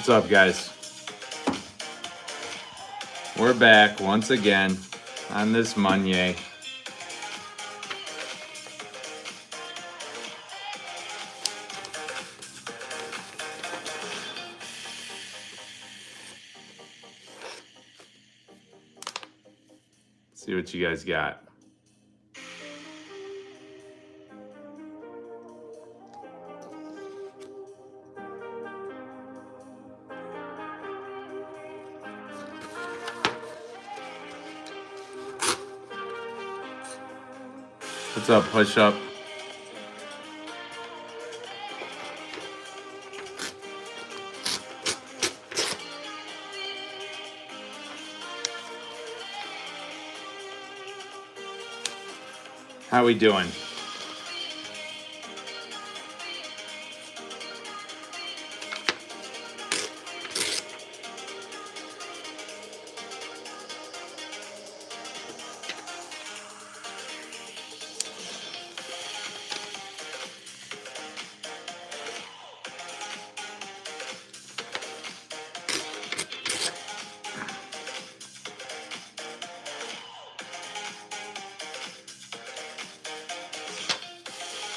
What's up, guys? We're back once again on this Monday. See what you guys got. What's up, Push Up? How we doing?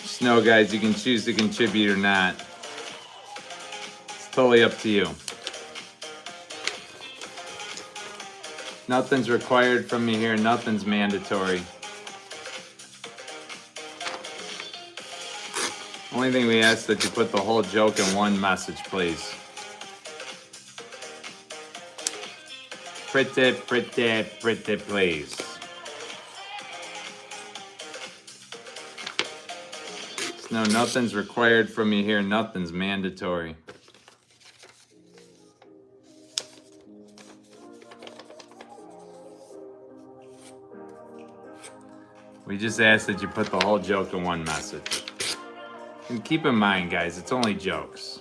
Just know, guys, you can choose to contribute or not. It's totally up to you. Nothing's required from me here. Nothing's mandatory. Only thing we ask that you put the whole joke in one message, please. Pretty, please. No, nothing's required from you here. Nothing's mandatory. We just ask that you put the whole joke in one message. And keep in mind, guys, it's only jokes.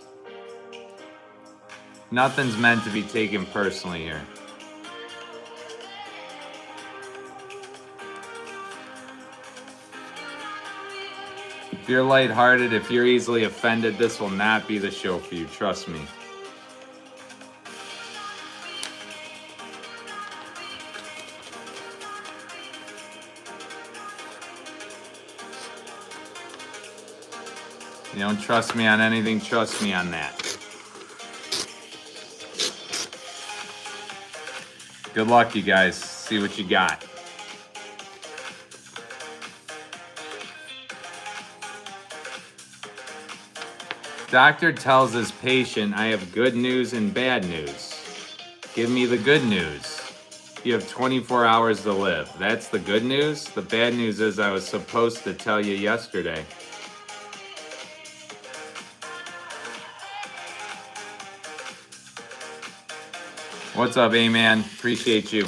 Nothing's meant to be taken personally here. If you're lighthearted, if you're easily offended, this will not be the show for you. Trust me. You don't trust me on anything, trust me on that. Good luck, you guys. See what you got. Doctor tells his patient, I have good news and bad news. Give me the good news. You have 24 hours to live. That's the good news. The bad news is I was supposed to tell you yesterday. What's up, A-Man? Appreciate you.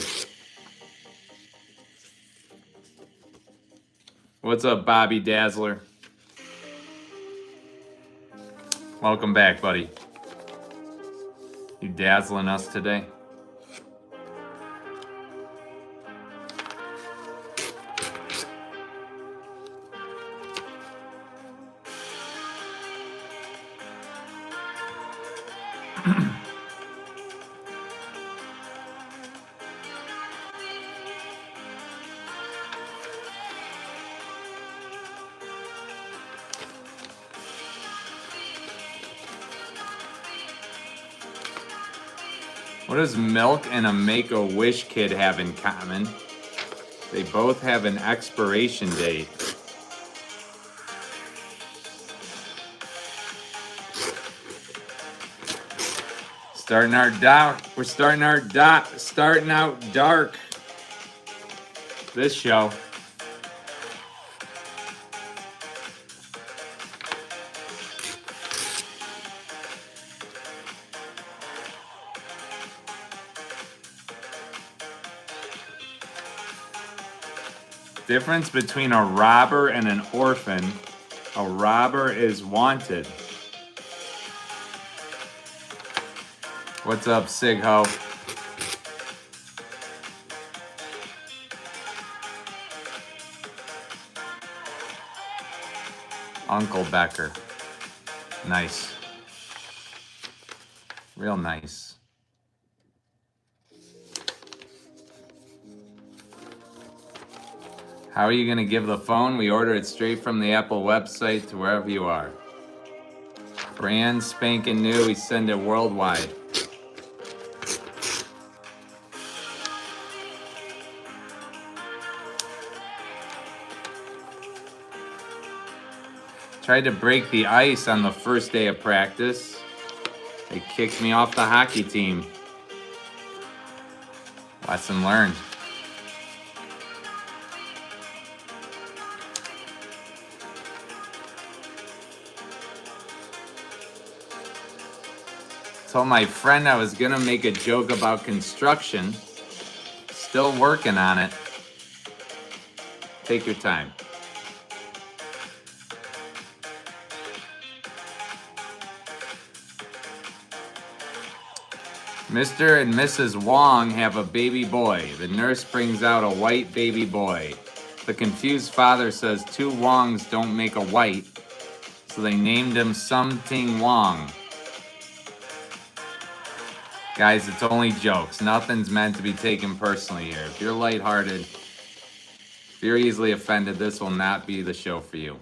What's up, Bobby Dazzler? Welcome back, buddy. You dazzling us today? What does Milk and a Make-A-Wish kid have in common? They both have an expiration date. Starting out dark. We're starting out dark. This show. Difference between a robber and an orphan. A robber is wanted. What's up, Sigho? Uncle Becker. Nice. Real nice. How are you going to give the phone? We order it straight from the Apple website to wherever you are. Brand spanking new. We send it worldwide. Tried to break the ice on the first day of practice. They kicked me off the hockey team. Lesson learned. Told my friend I was gonna make a joke about construction. Still working on it. Take your time. Mr. and Mrs. Wong have a baby boy. The nurse brings out a white baby boy. The confused father says 2 Wongs don't make a white, so they named him something Wong. Guys, it's only jokes. Nothing's meant to be taken personally here. If you're lighthearted, if you're easily offended, this will not be the show for you.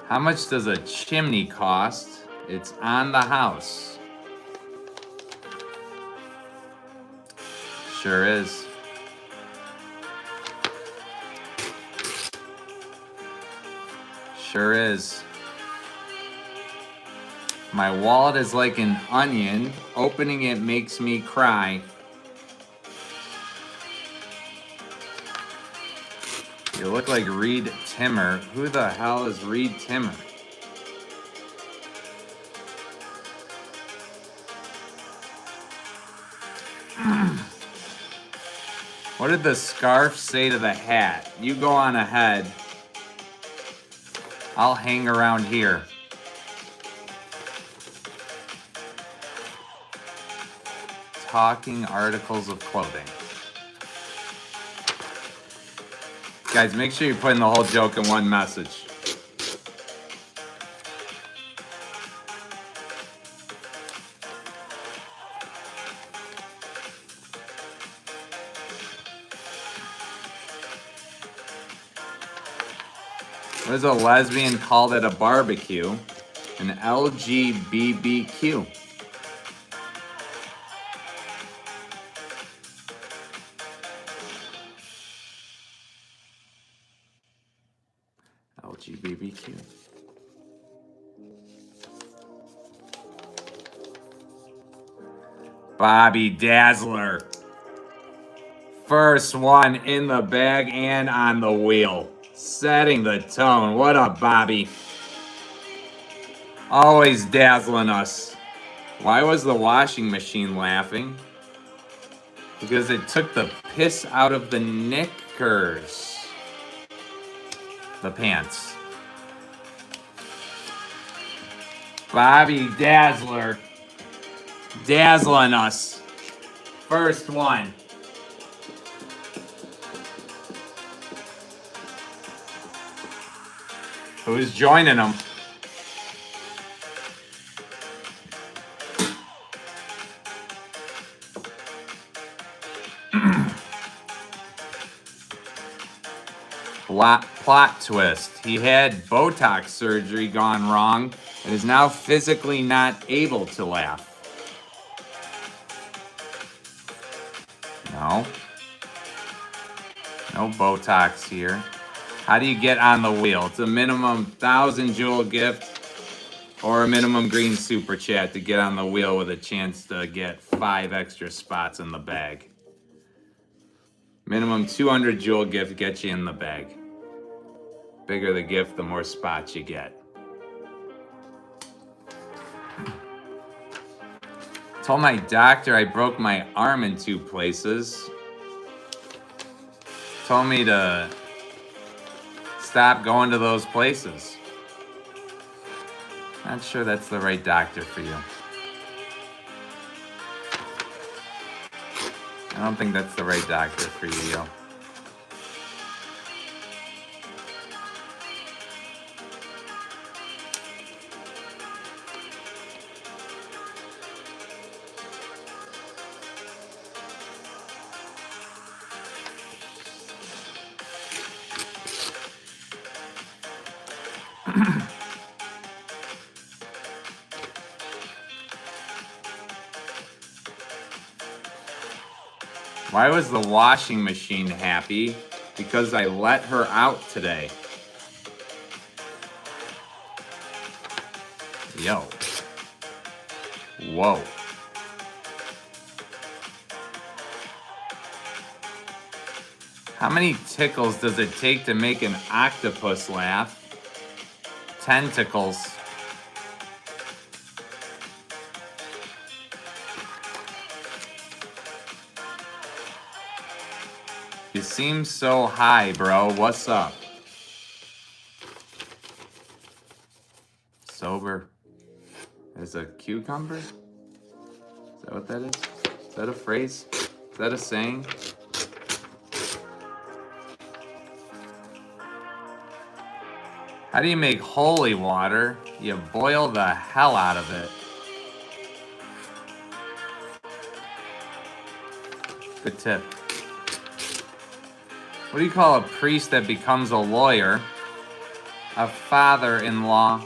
How much does a chimney cost? It's on the house. Sure is. Sure is. My wallet is like an onion. Opening it makes me cry. You look like Reed Timmer. Who the hell is Reed Timmer? What did the scarf say to the hat? You go on ahead. I'll hang around here. Talking articles of clothing. Guys, make sure you're putting the whole joke in one message. What does a lesbian called at a barbecue? An LGBTQ. LGBTQ. Bobby Dazzler. First one in the bag and on the wheel. Setting the tone. What up, Bobby? Always dazzling us. Why was the washing machine laughing? Because it took the piss out of the knickers. The pants. Bobby Dazzler. Dazzling us. First one. Who's joining them? Plot twist. He had Botox surgery gone wrong and is now physically not able to laugh. No. No Botox here. How do you get on the wheel? It's a minimum 1,000 jewel gift or a minimum green super chat to get on the wheel with a chance to get 5 extra spots in the bag. Minimum 200 jewel gift gets you in the bag. Bigger the gift, the more spots you get. Told my doctor I broke my arm in 2 places. Told me to stop going to those places. Not sure that's the right doctor for you. I don't think that's the right doctor for you, yo. Why was the washing machine happy? Because I let her out today. Yo. Whoa. How many tickles does it take to make an octopus laugh? Tentacles. You seem so high, bro. What's up? Sober as a cucumber? Is that what that is? Is that a phrase? Is that a saying? How do you make holy water? You boil the hell out of it. Good tip. What do you call a priest that becomes a lawyer? A father-in-law.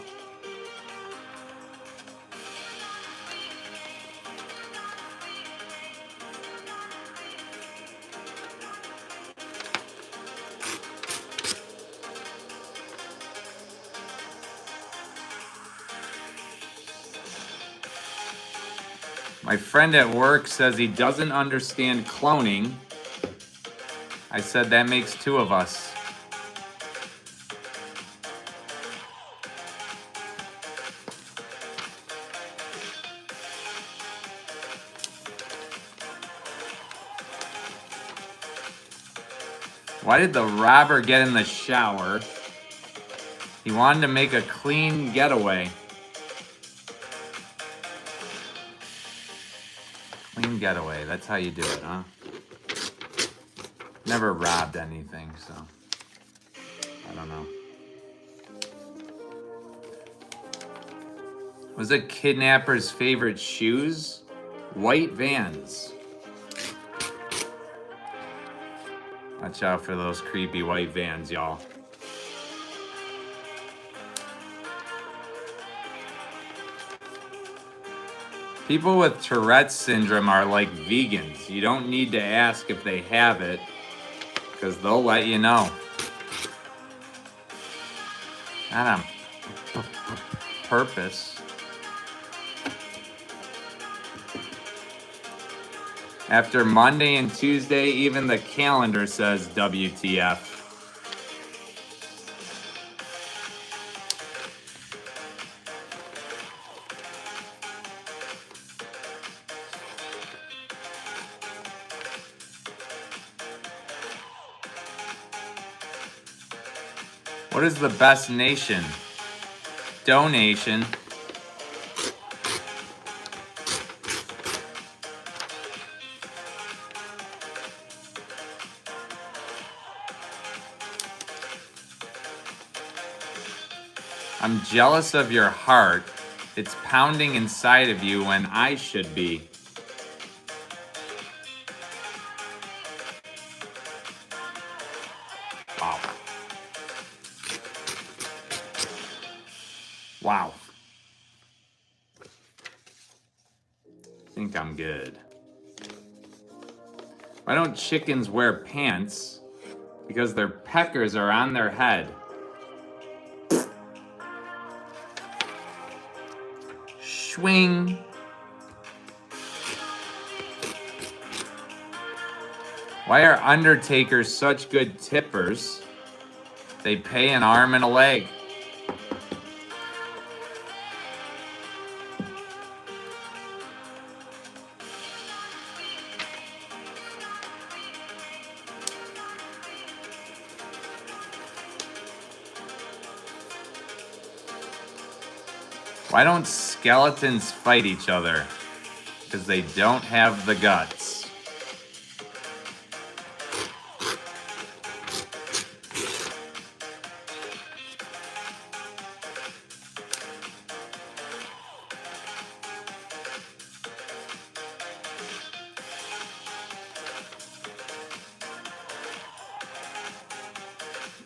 My friend at work says he doesn't understand cloning. I said that makes two of us. Why did the robber get in the shower? He wanted to make a clean getaway. Clean getaway, that's how you do it, huh? Never robbed anything, so I don't know. Was it kidnapper's favorite shoes? White Vans. Watch out for those creepy white Vans, y'all. People with Tourette's syndrome are like vegans. You don't need to ask if they have it, because they'll let you know. Not on purpose. After Monday and Tuesday, even the calendar says WTF. What is the best nation? Donation. I'm jealous of your heart. It's pounding inside of you when I should be. Wow. Wow. I think I'm good. Why don't chickens wear pants? Because their peckers are on their head. Swing. Why are undertakers such good tippers? They pay an arm and a leg. Why don't skeletons fight each other? Because they don't have the guts.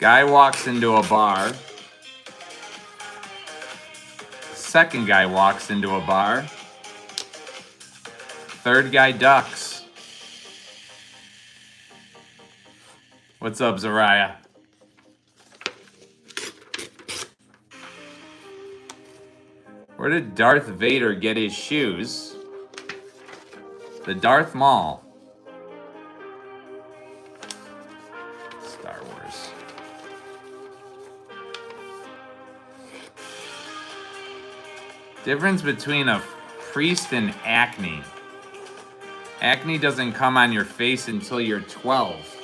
Guy walks into a bar. Second guy walks into a bar. Third guy ducks. What's up, Zariah? Where did Darth Vader get his shoes? The Darth Mall. Star Wars. Difference between a priest and acne. Acne doesn't come on your face until you're 12.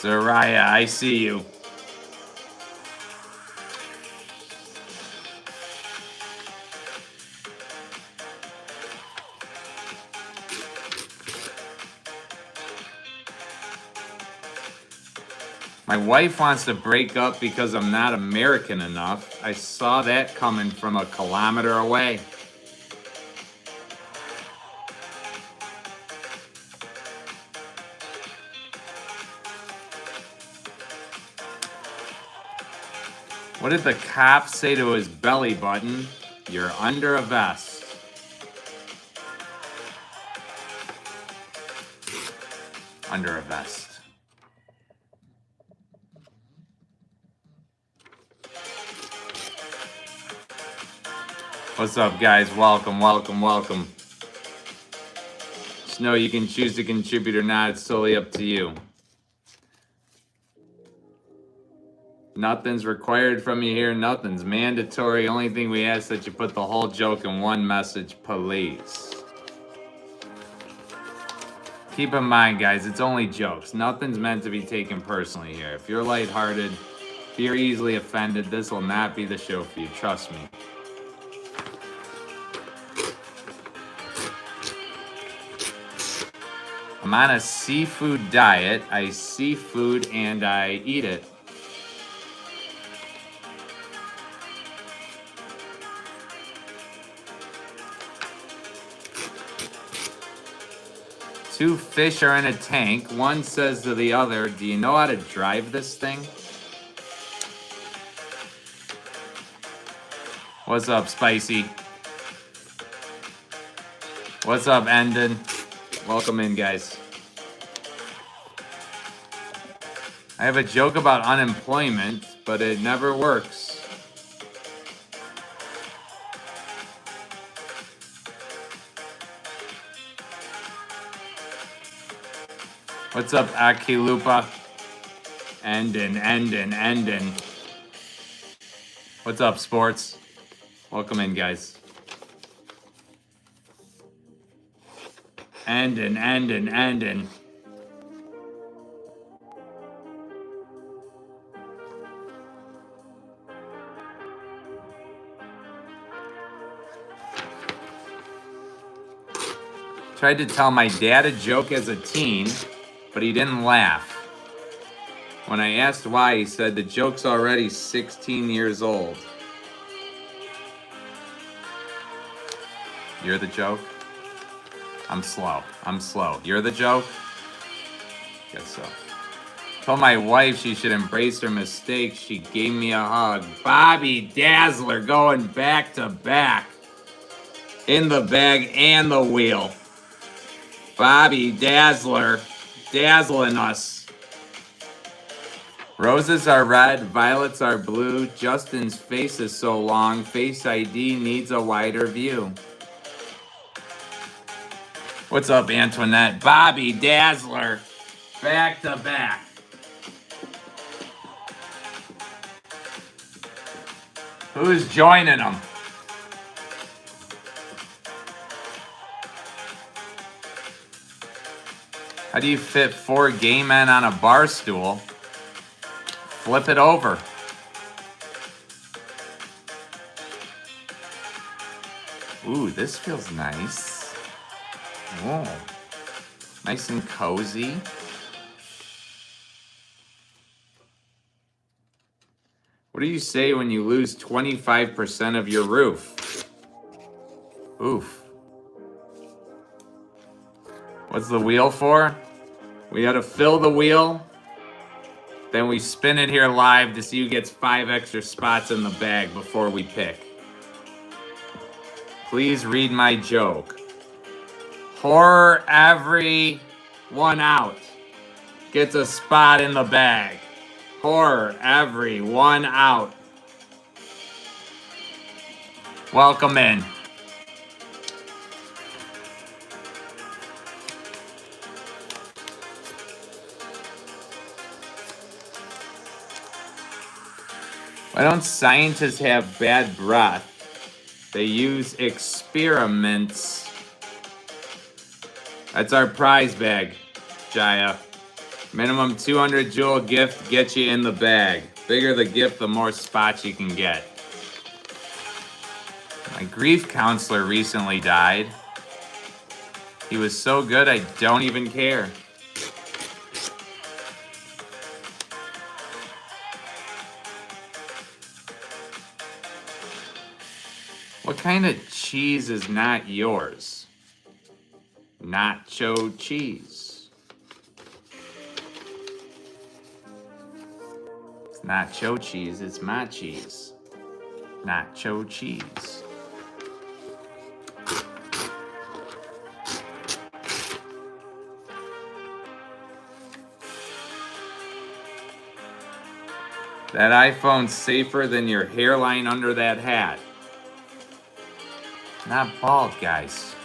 Zariah, I see you. My wife wants to break up because I'm not American enough. I saw that coming from a kilometer away. What did the cop say to his belly button? You're under a vest. Under a vest. What's up, guys? Welcome, welcome, welcome. Just know you can choose to contribute or not. It's totally up to you. Nothing's required from you here. Nothing's mandatory. Only thing we ask that you put the whole joke in one message, please. Keep in mind, guys, it's only jokes. Nothing's meant to be taken personally here. If you're lighthearted, if you're easily offended, this will not be the show for you. Trust me. I'm on a seafood diet. I see food and I eat it. Two fish are in a tank. One says to the other, do you know how to drive this thing? What's up, Spicy? What's up, Endon? Welcome in, guys. I have a joke about unemployment, but it never works. What's up, Akilupa? Endon. What's up, sports? Welcome in, guys. Endon. Tried to tell my dad a joke as a teen, but he didn't laugh. When I asked why, he said the joke's already 16 years old. You're the joke? I'm slow. You're the joke? Guess so. Told my wife she should embrace her mistakes. She gave me a hug. Bobby Dazzler going back to back. In the bag and the wheel. Bobby Dazzler. Dazzling us. Roses are red, violets are blue. Justin's face is so long, Face ID needs a wider view. What's up, Antoinette? Bobby Dazzler, back to back. Who's joining them? How do you fit 4 gay men on a bar stool? Flip it over. Ooh, this feels nice. Whoa. Nice and cozy. What do you say when you lose 25% of your roof? Oof. What's the wheel for? We gotta fill the wheel. Then we spin it here live to see who gets 5 extra spots in the bag before we pick. Please read my joke. Horror, every one out gets a spot in the bag. Horror, every one out. Welcome in. Why don't scientists have bad breath? They use experiments. That's our prize bag, Jaya. Minimum 200 jewel gift gets you in the bag. Bigger the gift, the more spots you can get. My grief counselor recently died. He was so good I don't even care. What kind of cheese is not yours? Nacho cheese. It's nacho cheese, it's my cheese. Nacho cheese. That iPhone's safer than your hairline under that hat. Not bald, guys.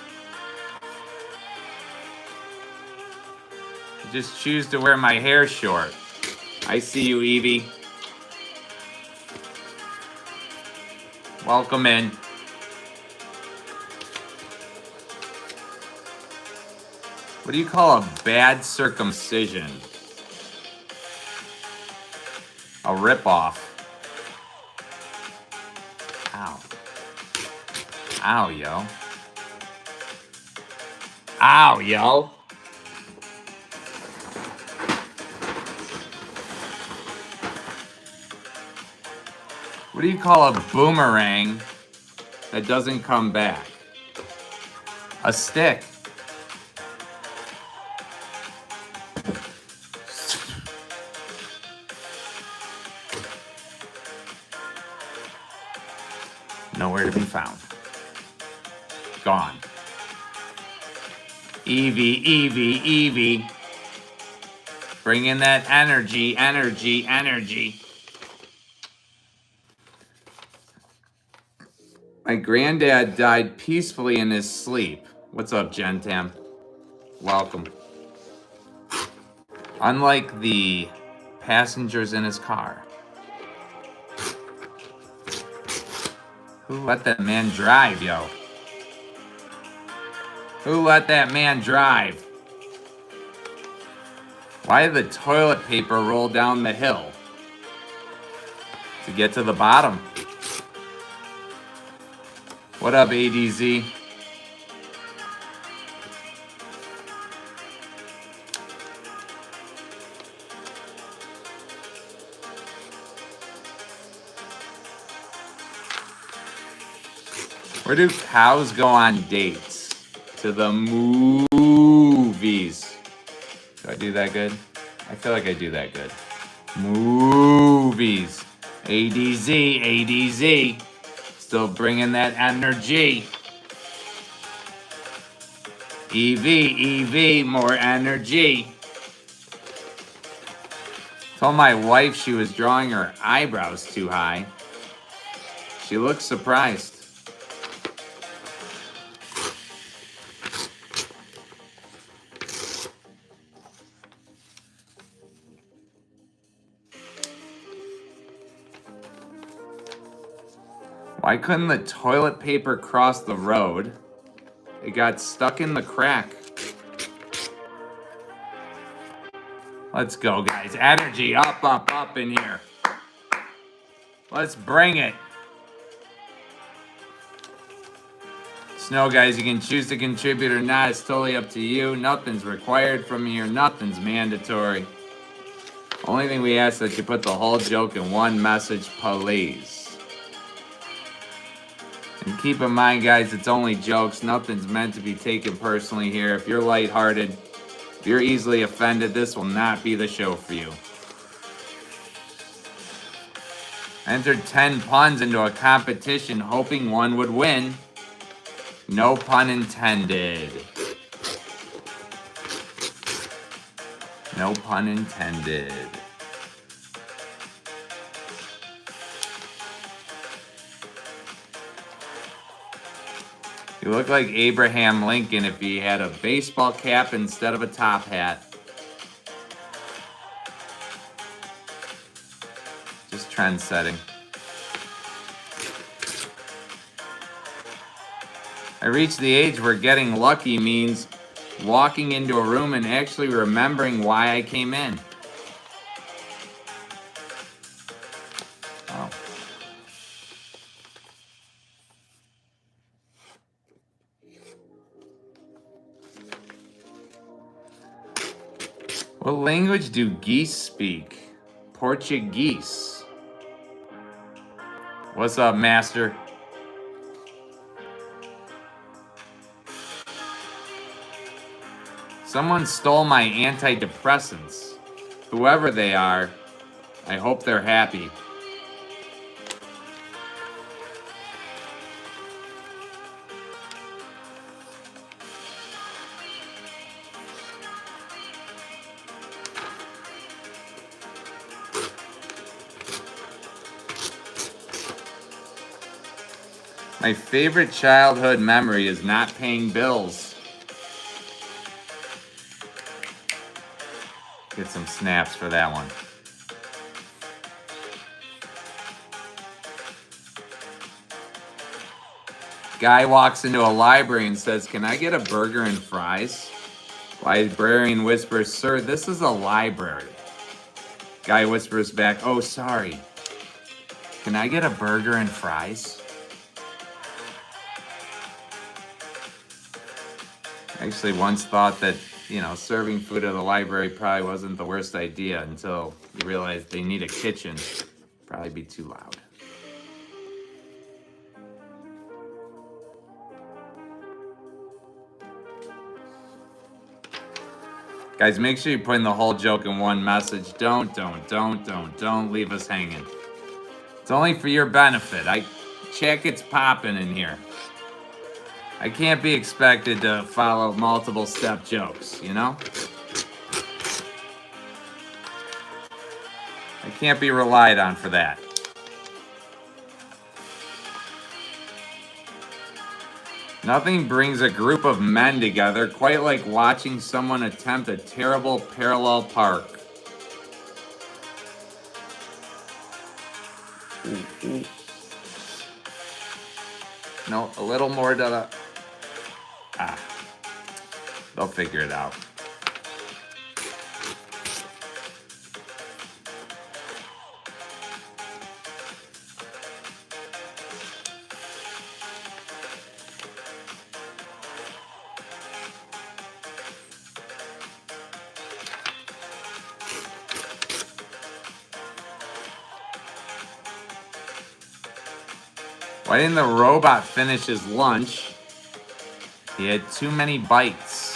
I just choose to wear my hair short. I see you, Evie. Welcome in. What do you call a bad circumcision? A ripoff. Ow. Ow, yo. Ow, yo. What do you call a boomerang that doesn't come back? A stick. Nowhere to be found. Gone. Evie, Evie, Evie. Bring in that energy, energy, energy. My granddad died peacefully in his sleep. What's up, Gentam? Welcome. Unlike the passengers in his car. Who let that man drive, yo? Who let that man drive? Why did the toilet paper roll down the hill? To get to the bottom. What up, ADZ? Where do cows go on dates? To the movies. Do I do that good? I feel like I do that good. Movies. ADZ, ADZ. Still bringing that energy. EV, EV, more energy. Told my wife she was drawing her eyebrows too high. She looked surprised. Why couldn't the toilet paper cross the road? It got stuck in the crack. Let's go, guys. Energy up, up, up in here. Let's bring it. Snow, guys, you can choose to contribute or not. It's totally up to you. Nothing's required from you. Nothing's mandatory. Only thing we ask that you put the whole joke in one message, please. And keep in mind, guys, it's only jokes. Nothing's meant to be taken personally here. If you're lighthearted, if you're easily offended, this will not be the show for you. I entered 10 puns into a competition hoping one would win. No pun intended. No pun intended. You look like Abraham Lincoln if he had a baseball cap instead of a top hat. Just trend setting. I reached the age where getting lucky means walking into a room and actually remembering why I came in. Oh. What language do geese speak? Portuguese. What's up, master? Someone stole my antidepressants. Whoever they are, I hope they're happy. My favorite childhood memory is not paying bills. Get some snaps for that one. Guy walks into a library and says, "Can I get a burger and fries?" Librarian whispers, "Sir, this is a library." Guy whispers back, "Oh, sorry. Can I get a burger and fries?" I actually once thought that, serving food at a library probably wasn't the worst idea until you realize they need a kitchen. Probably be too loud. Guys, make sure you put in the whole joke in one message. Don't leave us hanging. It's only for your benefit. Check it's popping in here. I can't be expected to follow multiple step jokes, I can't be relied on for that. Nothing brings a group of men together quite like watching someone attempt a terrible parallel park. Ooh. No, a little more to the... They'll figure it out. Why didn't the robot finish his lunch? He had too many bites.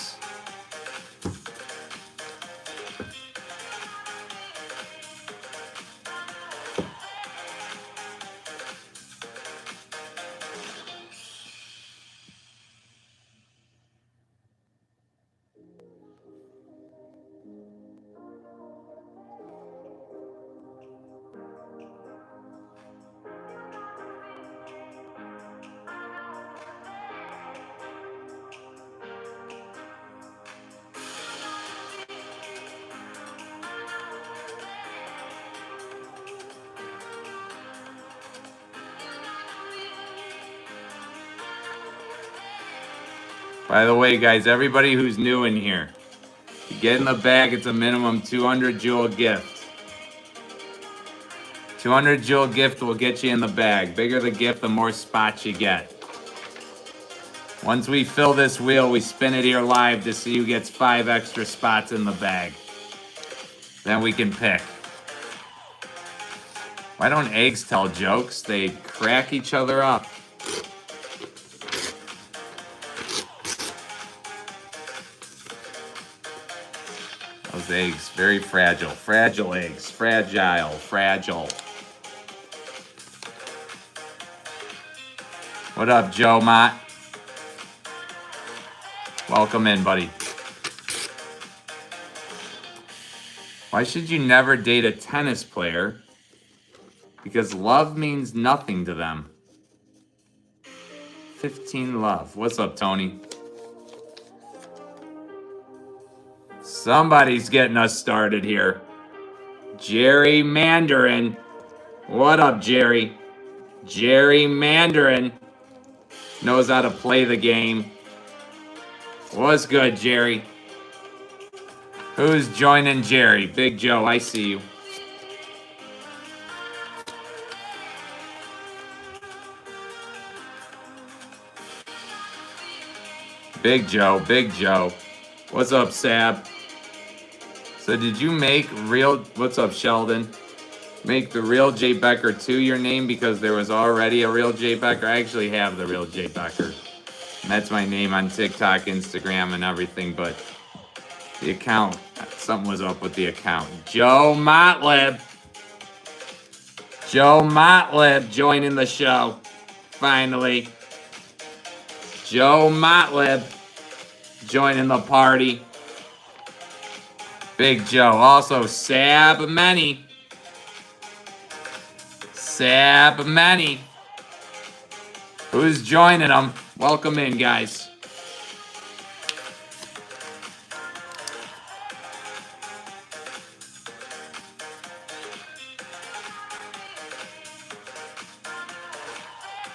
By the way, guys, everybody who's new in here, you get in the bag, it's a minimum 200 jewel gift. 200 jewel gift will get you in the bag. Bigger the gift, the more spots you get. Once we fill this wheel, we spin it here live to see who gets 5 extra spots in the bag. Then we can pick. Why don't eggs tell jokes? They crack each other up. Those eggs, very fragile. Fragile eggs. Fragile. Fragile. What up, Joe Mott? Welcome in, buddy. Why should you never date a tennis player? Because love means nothing to them. 15 love. What's up, Tony? Somebody's getting us started here. Jerry Mandarin. What up, Jerry? Jerry Mandarin knows how to play the game. What's good, Jerry? Who's joining Jerry? Big Joe, I see you. Big Joe, Big Joe. What's up, Sab? So did you make real... What's up, Sheldon? Make the real Jay Becker 2 your name because there was already a real Jay Becker? I actually have the real Jay Becker. And that's my name on TikTok, Instagram, and everything, but the account, something was up with the account. Joe Motlib. Joe Motlib joining the show. Finally. Joe Motlib joining the party. Big Joe. Also, Sab Many. Sab Many. Who's joining them? Welcome in, guys.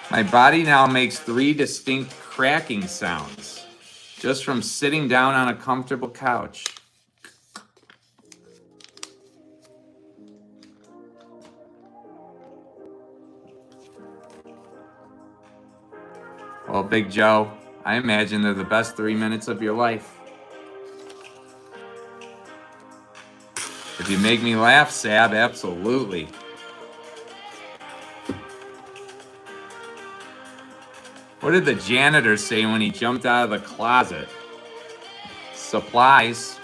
My body now makes 3 distinct cracking sounds just from sitting down on a comfortable couch. Well, Big Joe, I imagine they're the best 3 minutes of your life. If you make me laugh, Sab, absolutely. What did the janitor say when he jumped out of the closet? Supplies.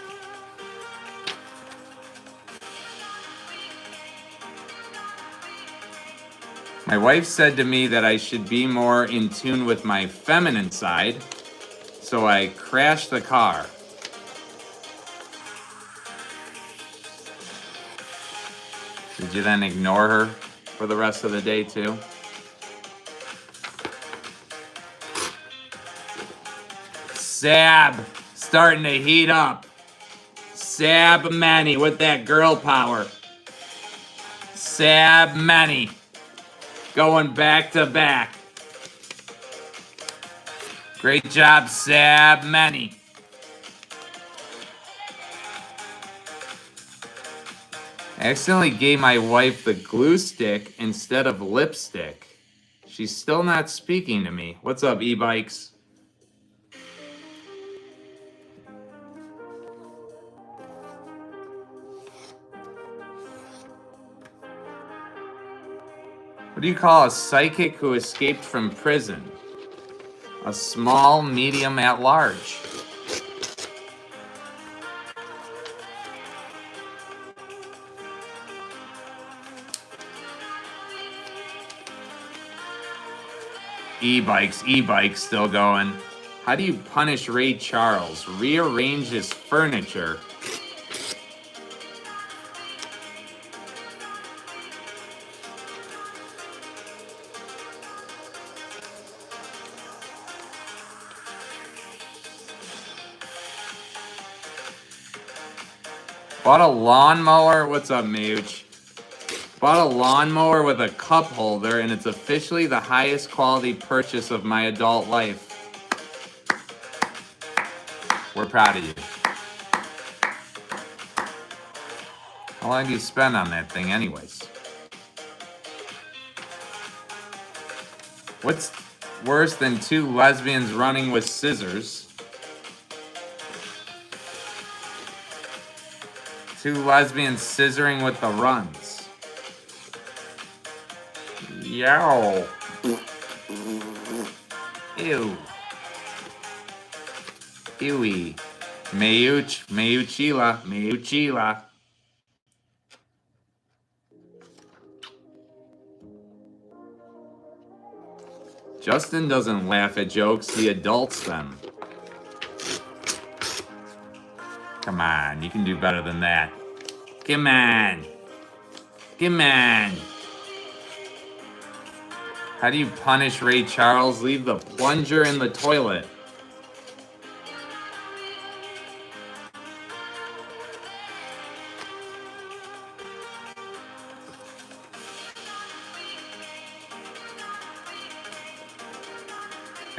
My wife said to me that I should be more in tune with my feminine side, so I crashed the car. Did you then ignore her for the rest of the day too? Sab, starting to heat up. Sab Many with that girl power. Sab Many. Going back to back. Great job, Sab Many. I accidentally gave my wife the glue stick instead of lipstick. She's still not speaking to me. What's up, e-bikes? What do you call a psychic who escaped from prison? A small, medium, at large. E-bikes still going. How do you punish Ray Charles? Rearrange his furniture. Bought a lawnmower. What's up, Mooch? Bought a lawnmower with a cup holder, and it's officially the highest quality purchase of my adult life. We're proud of you. How long do you spend on that thing anyways? What's worse than 2 lesbians running with scissors? 2 lesbians scissoring with the runs. Yo. Ew. Ewy. Meuchila. Justin doesn't laugh at jokes, he adults them. Come on, you can do better than that. Come on. Come on. How do you punish Ray Charles? Leave the plunger in the toilet.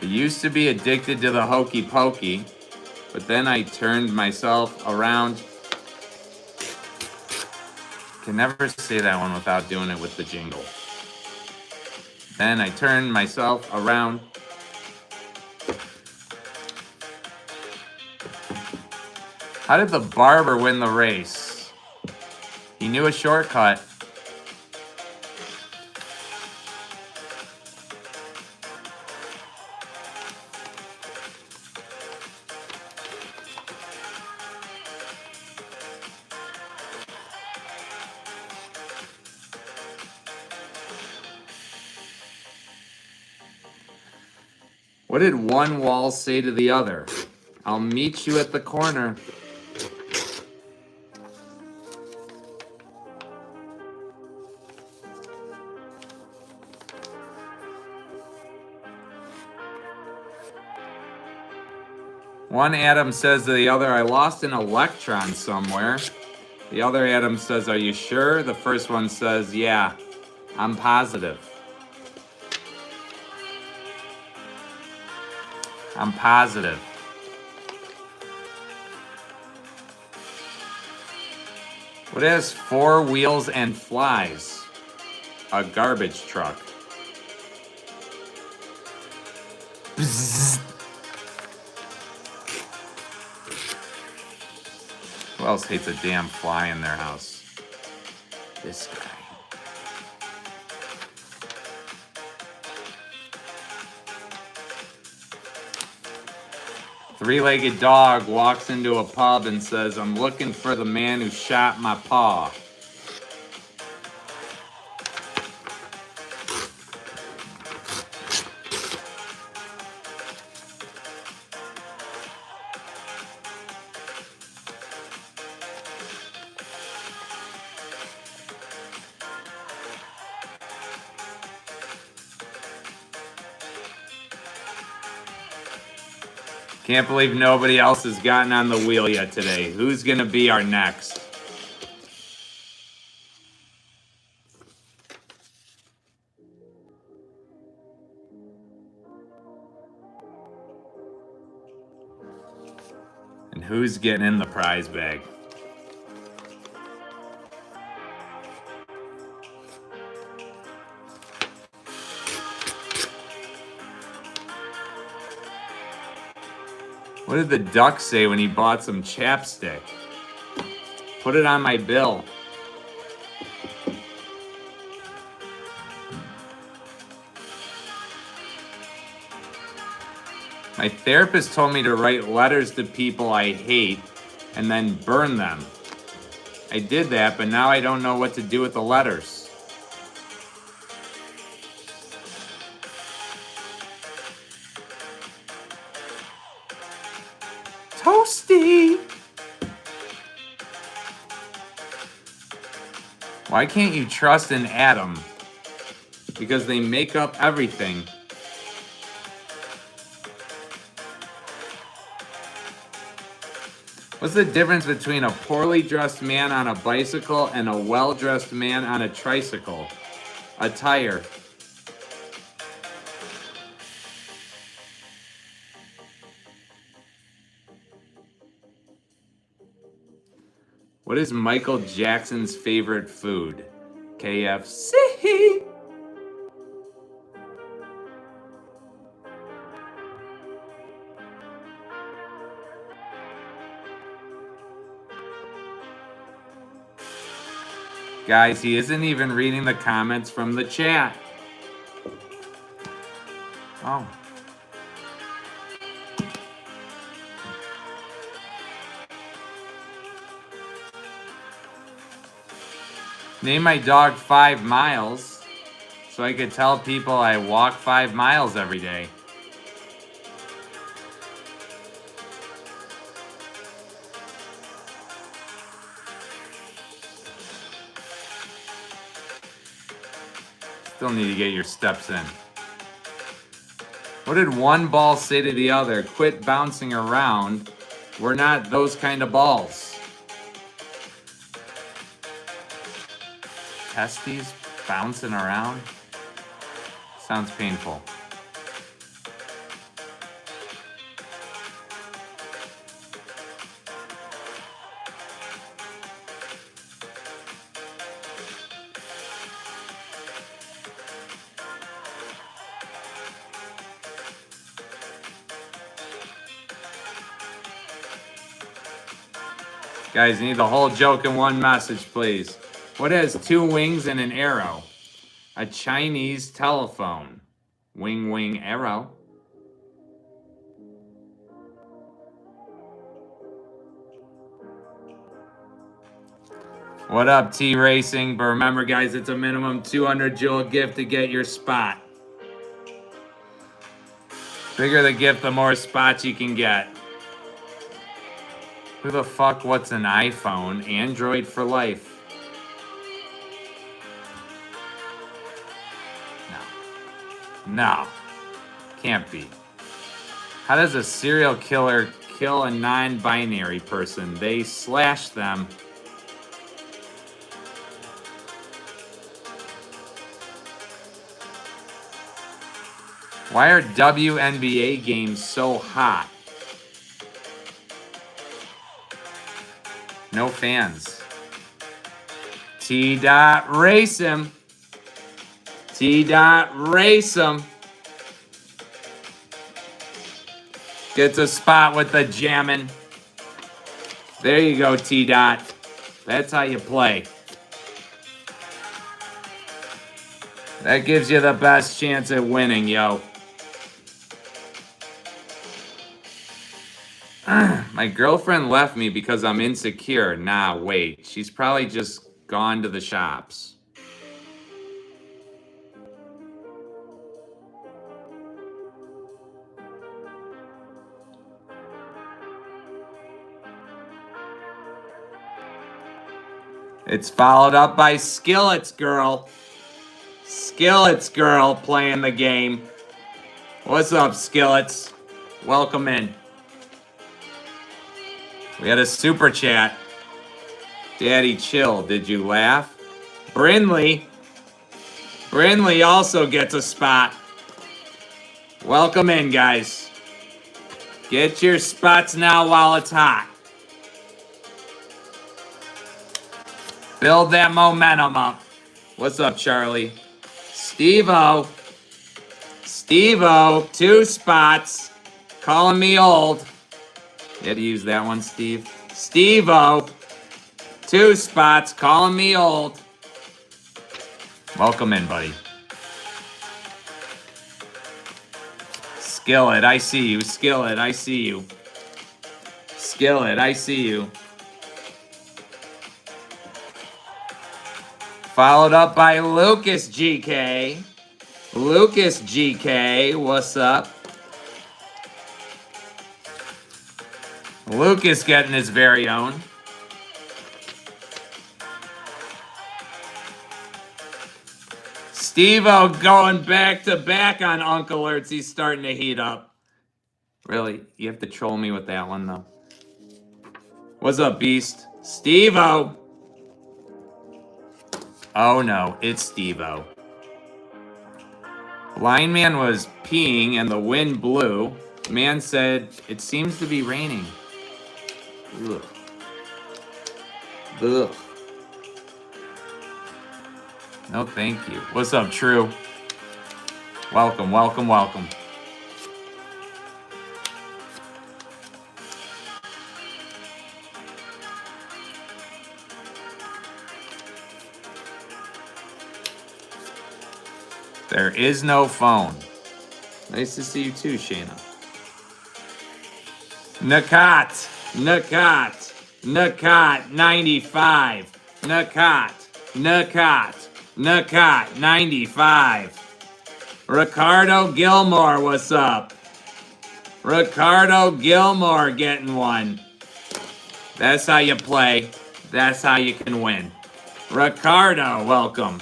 I used to be addicted to the hokey pokey, but then I turned myself around. Can never say that one without doing it with the jingle. Then I turned myself around. How did the barber win the race? He knew a shortcut. What did one wall say to the other? I'll meet you at the corner. One atom says to the other, I lost an electron somewhere. The other atom says, are you sure? The first one says, yeah, I'm positive. I'm positive. What has 4 wheels and flies? A garbage truck. Bzzz. Who else hates a damn fly in their house? This guy. Three-legged dog walks into a pub and says, I'm looking for the man who shot my paw. Can't believe nobody else has gotten on the wheel yet today. Who's gonna be our next? And who's getting in the prize bag? What did the duck say when he bought some chapstick? Put it on my bill. My therapist told me to write letters to people I hate and then burn them. I did that, but now I don't know what to do with the letters. Toasty! Why can't you trust an atom? Because they make up everything. What's the difference between a poorly dressed man on a bicycle and a well-dressed man on a tricycle? A tire. What is Michael Jackson's favorite food? KFC. Guys, he isn't even reading the comments from the chat. Oh. Name my dog 5 miles so I could tell people I walk 5 miles every day. Still need to get your steps in. What did one ball say to the other? Quit bouncing around. We're not those kind of balls. Testes bouncing around? Sounds painful. Guys, need the whole joke in one message, please. What has 2 wings and an arrow? A Chinese telephone. Wing, wing, arrow. What up, T-Racing? But remember, guys, it's a minimum 200 Jewel gift to get your spot. Bigger the gift, the more spots you can get. Who the fuck, what's an iPhone? Android for life. No. Can't be. How does a serial killer kill a non-binary person? They slash them. Why are WNBA games so hot? No fans. T-Dot race him. T-Dot race him. Gets a spot with the jammin'. There you go, T-Dot. That's how you play. That gives you the best chance at winning, yo. My girlfriend left me because I'm insecure. Nah, wait. She's probably just gone to the shops. It's followed up by Skillets Girl. Skillets Girl playing the game. What's up, Skillets? Welcome in. We had a super chat. Daddy, chill. Did you laugh? Brinley. Brinley also gets a spot. Welcome in, guys. Get your spots now while it's hot. Build that momentum up. What's up, Charlie? Steve-O. Steve-O, 2 spots. Calling me old. You had to use that one, Steve. Steve-O, 2 spots. Calling me old. Welcome in, buddy. Skillet, I see you. Skillet, I see you. Skillet, I see you. Followed up by Lucas GK. Lucas GK, what's up? Lucas getting his very own. Steve-O going back to back on Uncle Alerts. He's starting to heat up. Really? You have to troll me with that one, though. What's up, Beast? Steve-O. Oh, no. It's Steve-O. Blind man was peeing and the wind blew. Man said, it seems to be raining. Ugh. Ugh. No, thank you. What's up, True? Welcome, welcome, welcome. There is no phone. Nice to see you too, Shayna. Nakat, Nakat, Nakat, 95. Nakat, Nakat, Nakat, 95. Ricardo Gilmore, what's up? Ricardo Gilmore getting one. That's how you play. That's how you can win. Ricardo, welcome.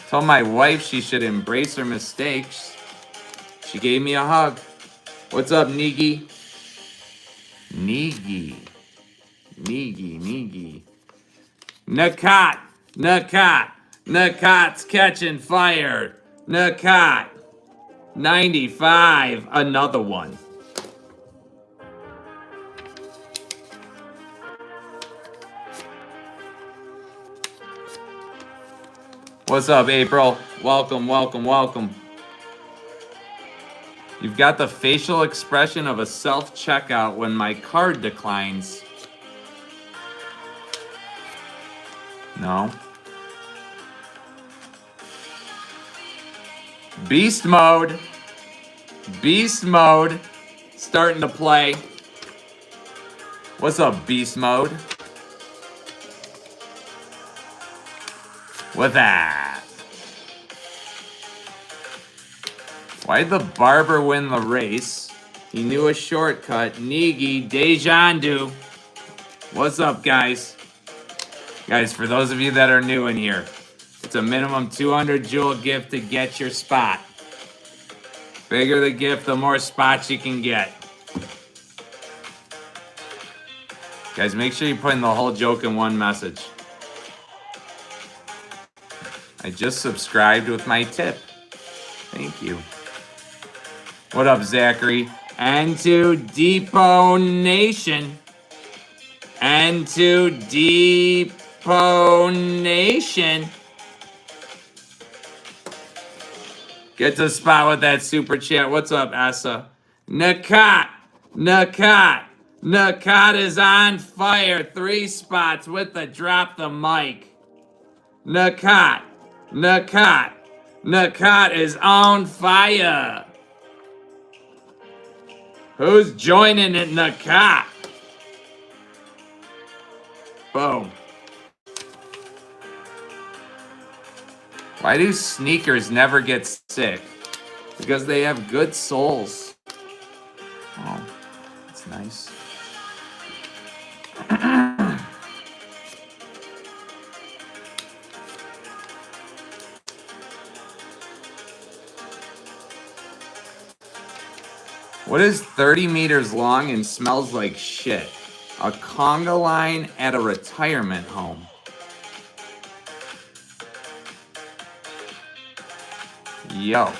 Told my wife she should embrace her mistakes. She gave me a hug. What's up, Nigi? Nigi. Nakat, Nakat, Nakat's catching fire. Nakat, 95, another one. What's up, April? Welcome, welcome, welcome. You've got the facial expression of a self-checkout when my card declines. No. Beast mode. Beast mode. Starting to play. What's up, beast mode? With that. Why'd the barber win the race? He knew a shortcut. Nigi, Dejandu. What's up, guys? Guys, for those of you that are new in here, it's a minimum 200 jewel gift to get your spot. Bigger the gift, the more spots you can get. Guys, make sure you put in the whole joke in one message. I just subscribed with my tip. Thank you. What up, Zachary? And to Depot Nation. And to Depot Nation. Get to spot with that super chat. What's up, Asa? Nakat. Nakat. Nakat is on fire. 3 spots with the drop the mic. Nakat. Nakat. Nakat is on fire. Who's joining it, Nakat? Boom. Why do sneakers never get sick? Because they have good soles. Oh, that's nice. What is 30 meters long and smells like shit? A conga line at a retirement home. Yo.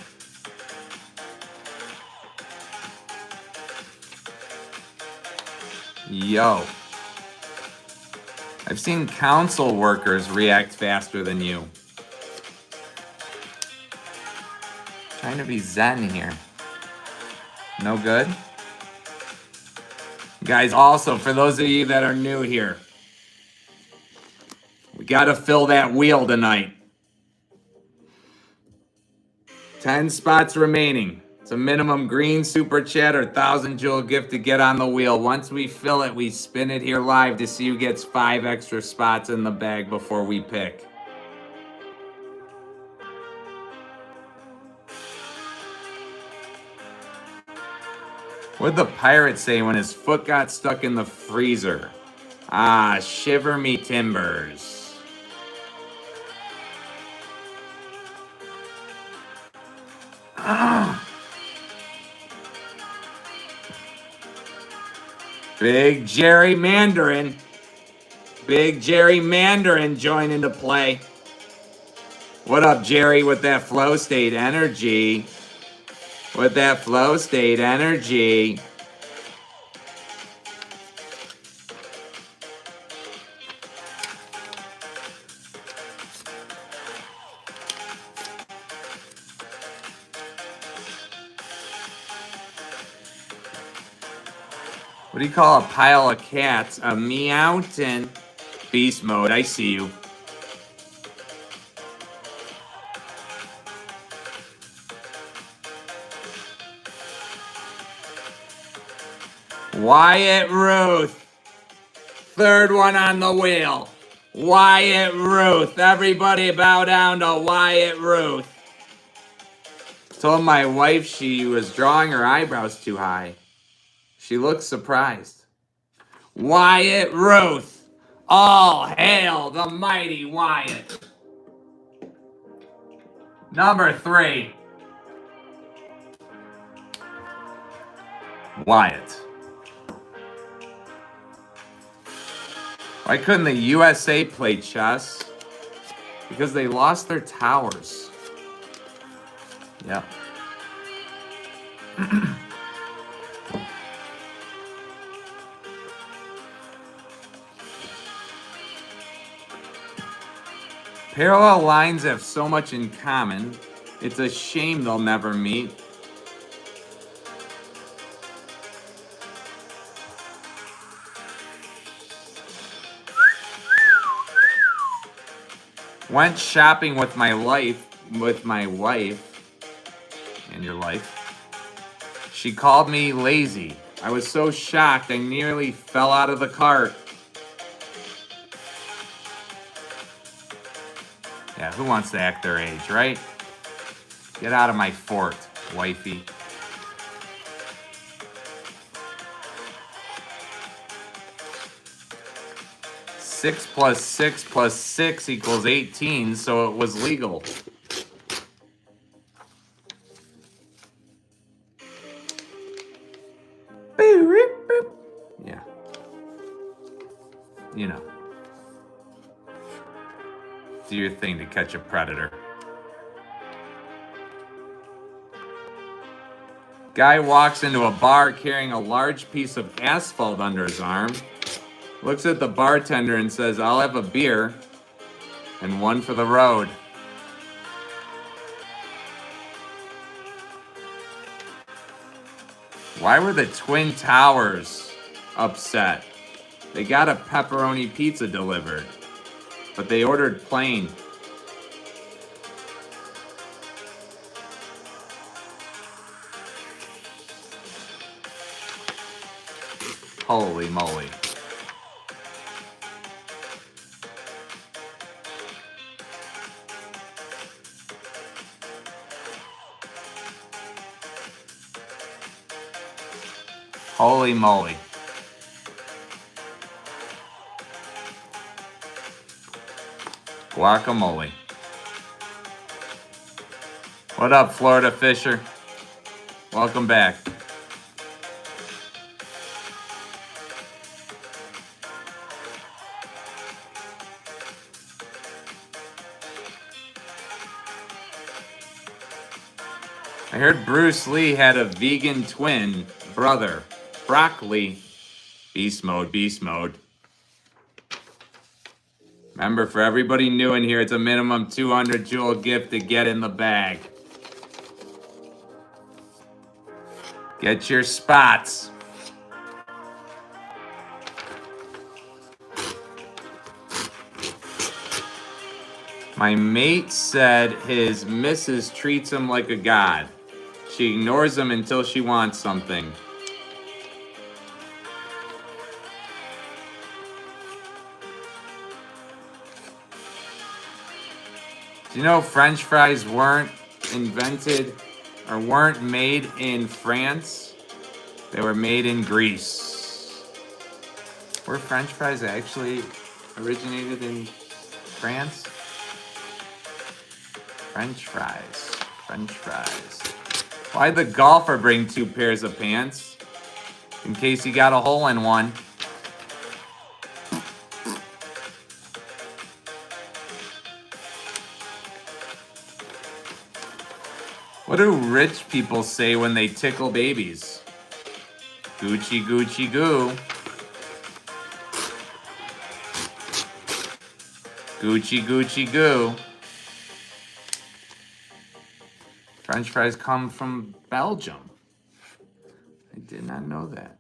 Yo. I've seen council workers react faster than you. Trying to be zen here. No good? Guys, also, for those of you that are new here, we got to fill that wheel tonight. 10 spots remaining. It's a minimum green super chat or 1,000 jewel gift to get on the wheel. Once we fill it, we spin it here live to see who gets 5 extra spots in the bag before we pick. What'd the pirate say when his foot got stuck in the freezer? Ah, shiver me timbers. Ah. Big Jerry Mandarin. Big Jerry Mandarin joining to play. What up, Jerry, with that flow state energy? With that flow state energy. What do you call a pile of cats? A meowton. Beast mode, I see you. Wyatt Ruth. Third one on the wheel. Wyatt Ruth. Everybody bow down to Wyatt Ruth. Told my wife she was drawing her eyebrows too high. She looked surprised. Wyatt Ruth. All hail the mighty Wyatt. Number 3. Wyatt. Why couldn't the USA play chess? Because they lost their towers. Yep. Parallel lines have so much in common. It's a shame they'll never meet. Went shopping with my wife, and your life. She called me lazy. I was so shocked I nearly fell out of the cart. Yeah, who wants to act their age, right? Get out of my fort, wifey. Six plus 6 plus 6 equals 18, so it was legal. Yeah. You know. Do your thing to catch a predator. Guy walks into a bar carrying a large piece of asphalt under his arm. Looks at the bartender and says, "I'll have a beer and one for the road." Why were the Twin Towers upset? They got a pepperoni pizza delivered, but they ordered plain. Holy moly. Holy moly. Guacamole. What up, Florida Fisher? Welcome back. I heard Bruce Lee had a vegan twin brother, Broccoli. Beast mode, beast mode. Remember, for everybody new in here, it's a minimum 200 jewel gift to get in the bag. Get your spots. My mate said his missus treats him like a god. She ignores him until she wants something. Do you know French fries weren't invented or weren't made in France? They were made in Greece. Were French fries actually originated in France? French fries. French fries. Why'd the golfer bring 2 pairs of pants? In case he got a hole in one. What do rich people say when they tickle babies? Gucci, Gucci, goo. Gucci, Gucci, goo. French fries come from Belgium. I did not know that.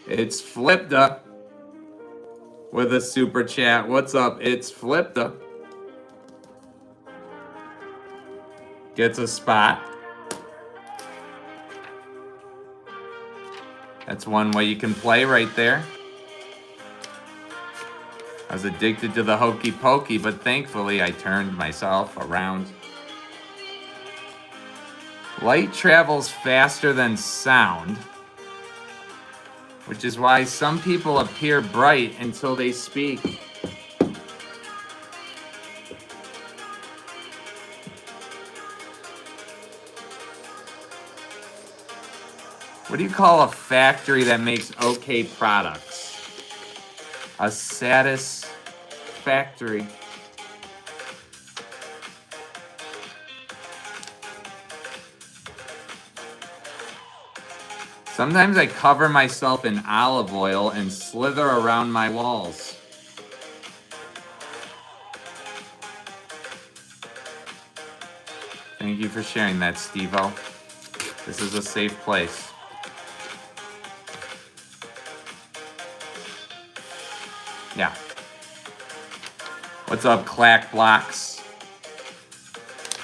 It's Flipda with a super chat. What's up? It's Flipda. Gets a spot. That's one way you can play right there. I was addicted to the hokey pokey, but thankfully I turned myself around. Light travels faster than sound, which is why some people appear bright until they speak. What do you call a factory that makes okay products? A satisfactory. Sometimes I cover myself in olive oil and slither around my walls. Thank you for sharing that, Steve-O. This is a safe place. Yeah. What's up, Clack Blocks?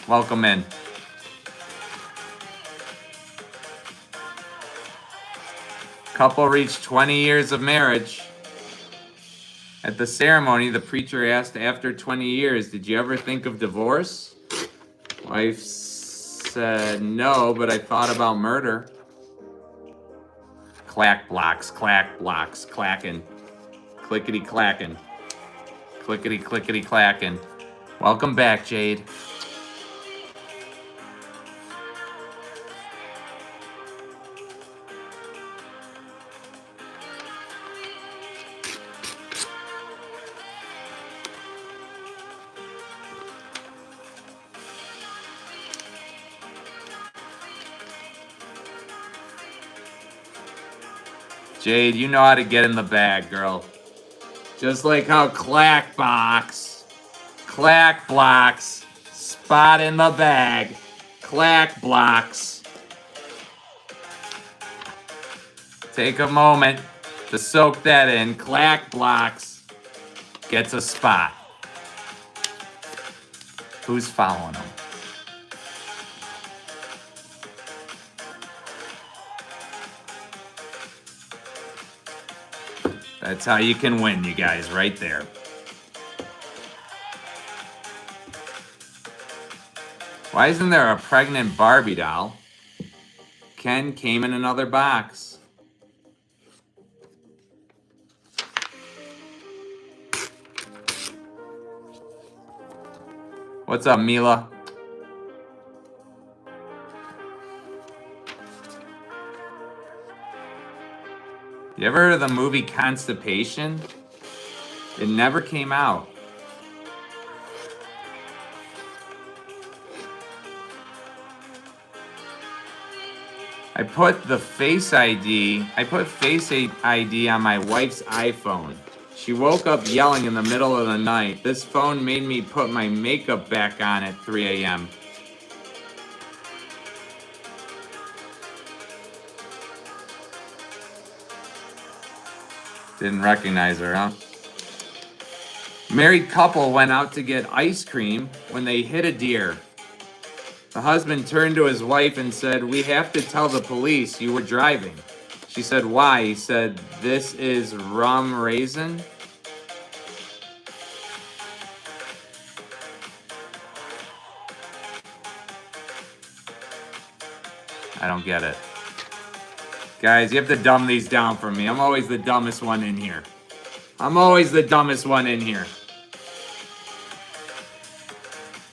Welcome in. Couple reached 20 years of marriage. At the ceremony, the preacher asked, after 20 years, did you ever think of divorce? Wife said, no, but I thought about murder. Clack blocks, clacking. Clickety clacking. Clickety clickety clacking. Welcome back, Jade. Jade, you know how to get in the bag, girl. Just like how Clack Blocks, spot in the bag, Clack Blocks. Take a moment to soak that in. Clack Blocks gets a spot. Who's following him? That's how you can win, you guys, right there. Why isn't there a pregnant Barbie doll? Ken came in another box. What's up, Mila? You ever heard of the movie Constipation? It never came out. I put Face ID on my wife's iPhone. She woke up yelling in the middle of the night. This phone made me put my makeup back on at 3 a.m. Didn't recognize her, huh? Married couple went out to get ice cream when they hit a deer. The husband turned to his wife and said, "We have to tell the police you were driving." She said, "Why?" He said, "This is rum raisin." I don't get it. Guys, you have to dumb these down for me. I'm always the dumbest one in here.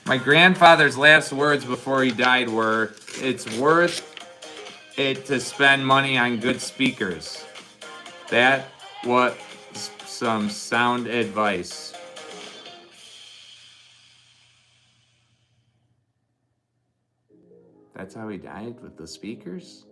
My grandfather's last words before he died were, "It's worth it to spend money on good speakers." That was some sound advice. That's how he died, with the speakers?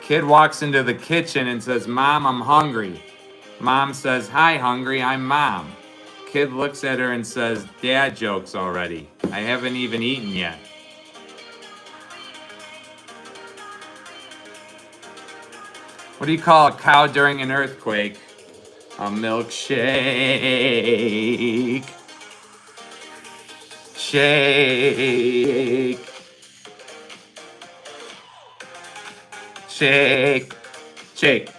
Kid walks into the kitchen and says, "Mom, I'm hungry." Mom says, "Hi, hungry, I'm Mom." Kid looks at her and says, "Dad jokes already. I haven't even eaten yet." What do you call a cow during an earthquake? A milkshake. Shake. Shake. Shake.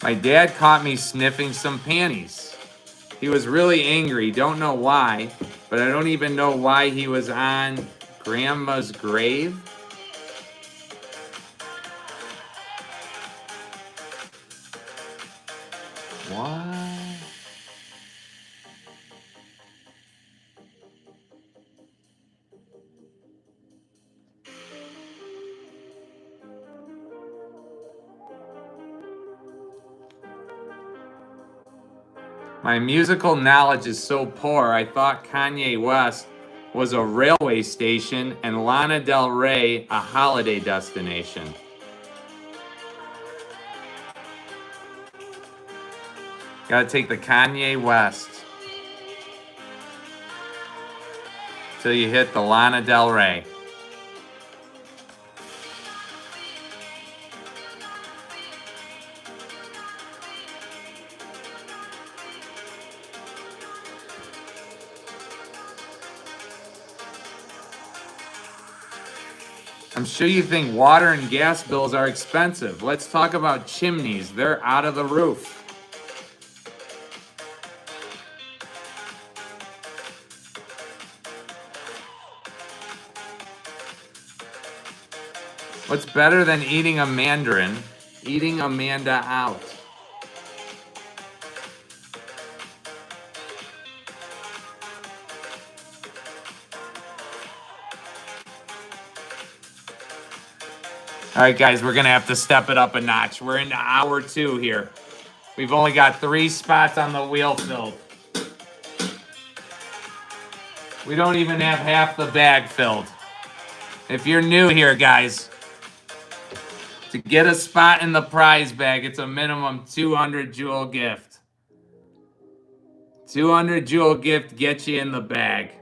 My dad caught me sniffing some panties. He was really angry. Don't know why, but I don't even know why he was on Grandma's grave. What? My musical knowledge is so poor, I thought Kanye West was a railway station and Lana Del Rey a holiday destination. Gotta take the Kanye West till you hit the Lana Del Rey. I'm sure you think water and gas bills are expensive. Let's talk about chimneys. They're out of the roof. What's better than eating a mandarin? Eating Amanda out. All right, guys, we're going to have to step it up a notch. We're into hour 2 here. We've only got 3 spots on the wheel filled. We don't even have half the bag filled. If you're new here, guys, to get a spot in the prize bag, it's a minimum 200 jewel gift. 200 jewel gift gets you in the bag.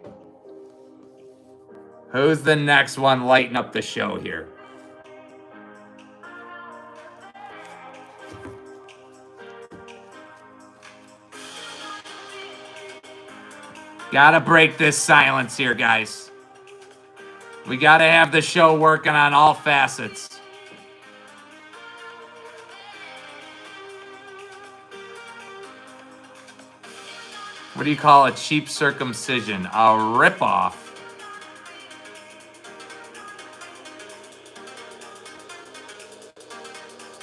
Who's the next one lighting up the show here? Gotta break this silence here, guys. We gotta have the show working on all facets. What do you call a cheap circumcision? A ripoff.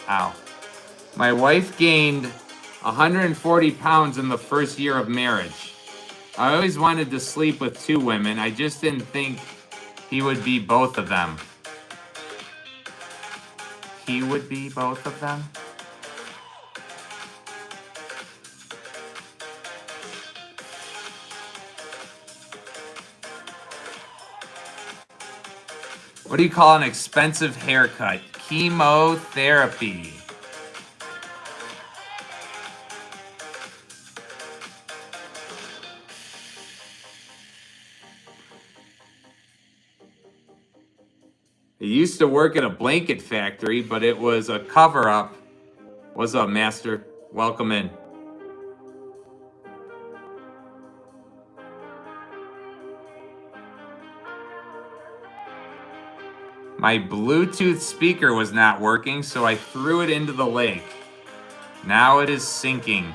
Ow. My wife gained 140 pounds in the first year of marriage. I always wanted to sleep with 2 women. I just didn't think he would be both of them. He would be both of them? What do you call an expensive haircut? Chemotherapy. I used to work at a blanket factory, but it was a cover-up. What's up, Master? Welcome in. My Bluetooth speaker was not working, so I threw it into the lake. Now it is sinking.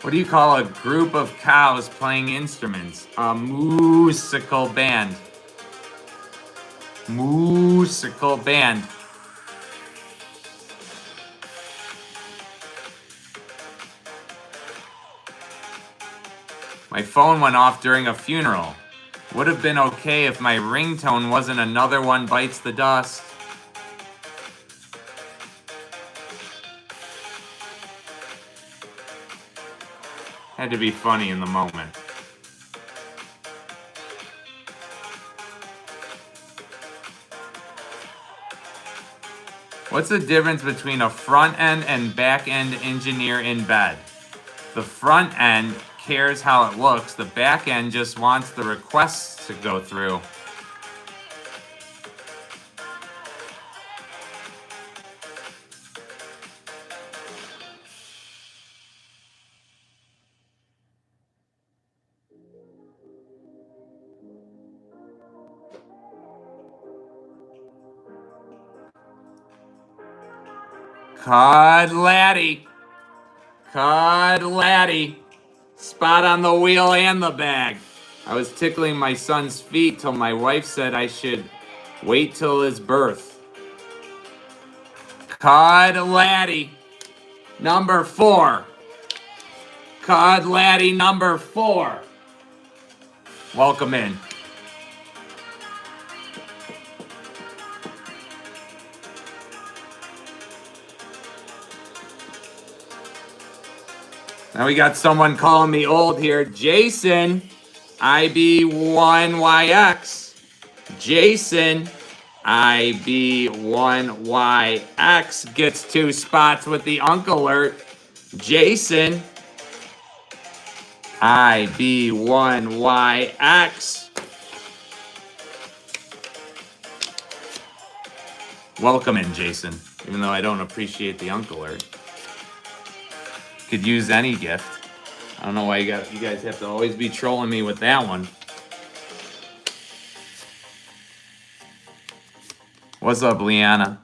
What do you call a group of cows playing instruments? A musical band. Musical band. My phone went off during a funeral. Would have been okay if my ringtone wasn't Another One Bites the Dust. Had to be funny in the moment. What's the difference between a front end and back end engineer in bed? The front end cares how it looks. The back end just wants the requests to go through. Cod Laddie. Cod Laddie. Spot on the wheel and the bag. I was tickling my son's feet till my wife said I should wait till his birth. Cod Laddie. Number 4. Cod Laddie number 4. Welcome in. Now we got someone calling me old here. Jason, IB1YX. Jason, IB1YX gets 2 spots with the Unk Alert. Jason, IB1YX. Welcome in, Jason, even though I don't appreciate the Unk Alert. Could use any gift. I don't know why you guys have to always be trolling me with that one. What's up, Leanna?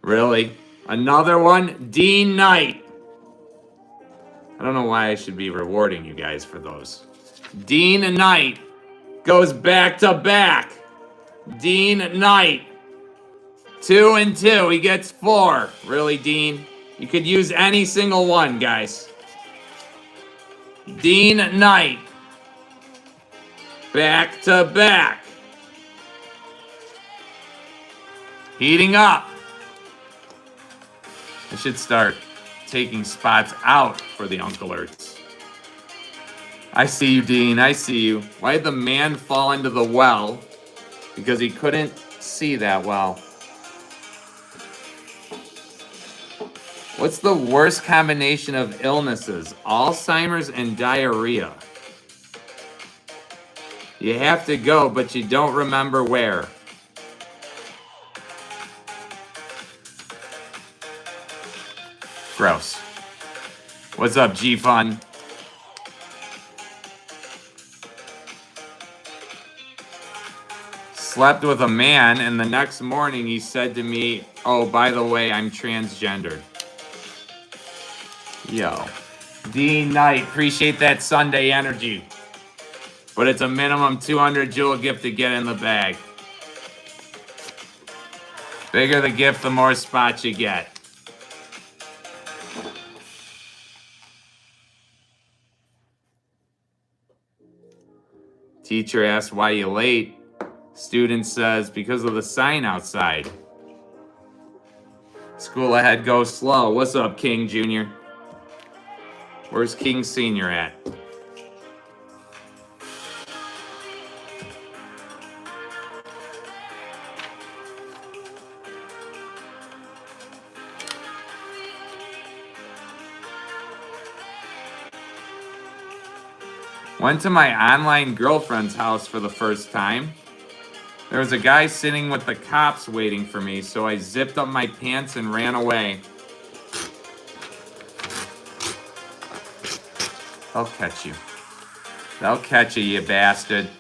Really? Another one? Dean Knight. I don't know why I should be rewarding you guys for those. Dean Knight goes back to back. Dean Knight. 2 and 2. He gets 4. Really, Dean? You could use any single one, guys. Dean Knight. Back to back. Heating up. I should start taking spots out for the Unk Alerts. I see you, Dean. I see you. Why did the man fall into the well? Because he couldn't see that well. What's the worst combination of illnesses? Alzheimer's and diarrhea. You have to go, but you don't remember where. Gross. What's up, G-Fun? Slept with a man, and the next morning he said to me, "Oh, by the way, I'm transgendered." Yo. D Knight, appreciate that Sunday energy. But it's a minimum 200 jewel gift to get in the bag. Bigger the gift, the more spots you get. Teacher asks why you late. Student says because of the sign outside. School ahead, go slow. What's up, King Jr.? Where's King Senior at? Went to my online girlfriend's house for the first time. There was a guy sitting with the cops waiting for me, so I zipped up my pants and ran away. They'll catch you. They'll catch you, you bastard.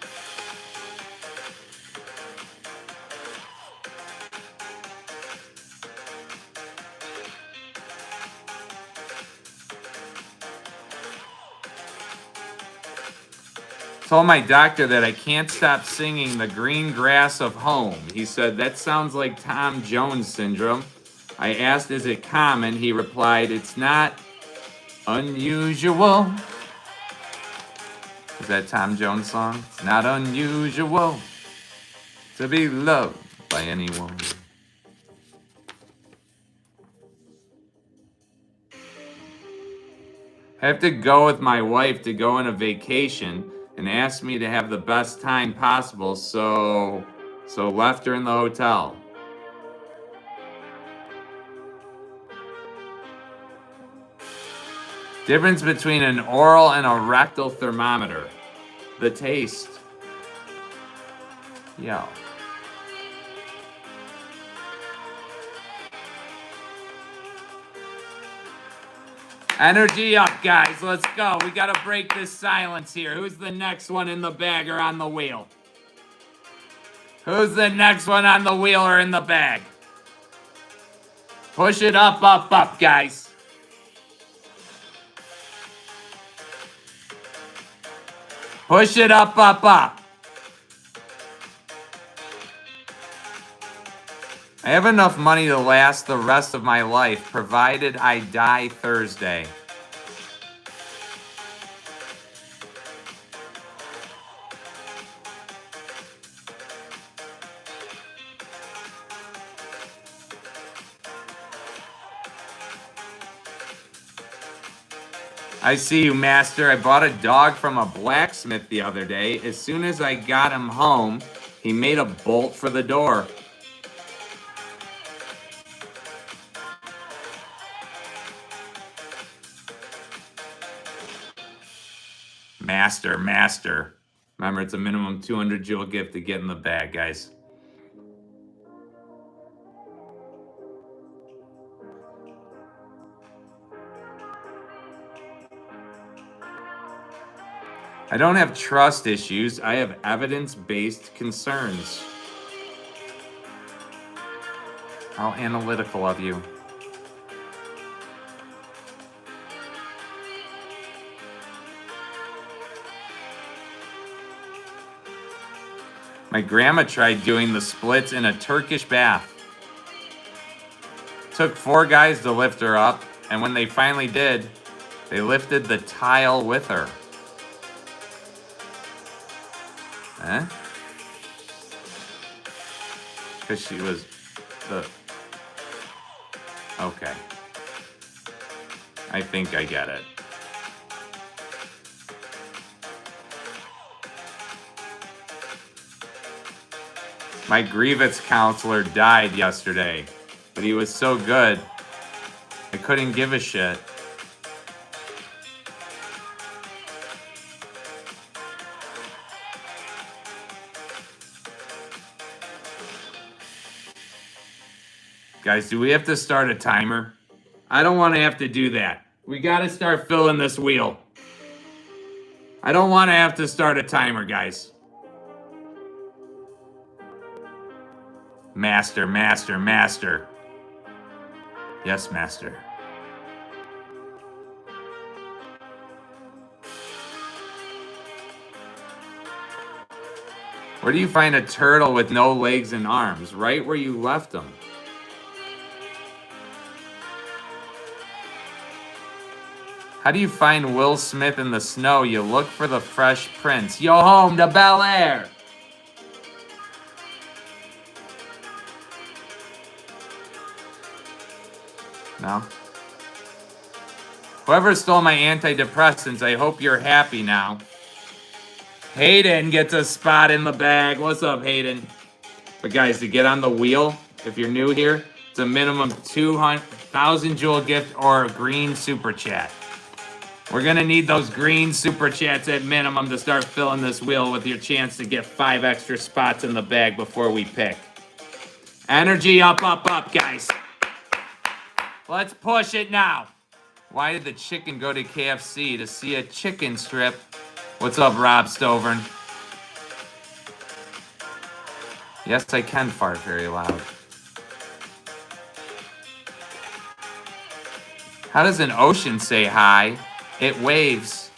Told my doctor that I can't stop singing The Green Grass of Home. He said, that sounds like Tom Jones syndrome. I asked, is it common? He replied, it's not unusual. Is that Tom Jones song? It's not unusual to be loved by anyone. I have to go with my wife to go on a vacation and asked me to have the best time possible, so So left her in the hotel. Difference between an oral and a rectal thermometer. The taste. Yo. Energy up, guys. Let's go. We got to break this silence here. Who's the next one in the bag or on the wheel? Who's the next one on the wheel or in the bag? Push it up, up, up, guys. Push it up, up, up. I have enough money to last the rest of my life, provided I die Thursday. I see you, Master. I bought a dog from a blacksmith the other day. As soon as I got him home, he made a bolt for the door. Master, master. Remember, it's a minimum 200 jewel gift to get in the bag, guys. I don't have trust issues. I have evidence-based concerns. How analytical of you. My grandma tried doing the splits in a Turkish bath. Took 4 guys to lift her up, and when they finally did, they lifted the tile with her. Huh? Because she was the... Okay. I think I get it. My grievance counselor died yesterday, but he was so good, I couldn't give a shit. Guys, do we have to start a timer? I don't want to have to do that. We got to start filling this wheel. I don't want to have to start a timer, guys. Master, master, master. Yes, master. Where do you find a turtle with no legs and arms? Right where you left them. How do you find Will Smith in the snow? You look for the Fresh Prince. Yo home to Bel Air. No? Whoever stole my antidepressants, I hope you're happy now. Hayden gets a spot in the bag. What's up, Hayden? But guys, to get on the wheel, if you're new here, it's a minimum 200,000 jewel gift or a green super chat. We're going to need those green super chats at minimum to start filling this wheel with your chance to get 5 extra spots in the bag before we pick. Energy up, up, up, guys. Let's push it now. Why did the chicken go to KFC? To see a chicken strip. What's up, Rob Stovern? Yes, I can fart very loud. How does an ocean say hi? It waves.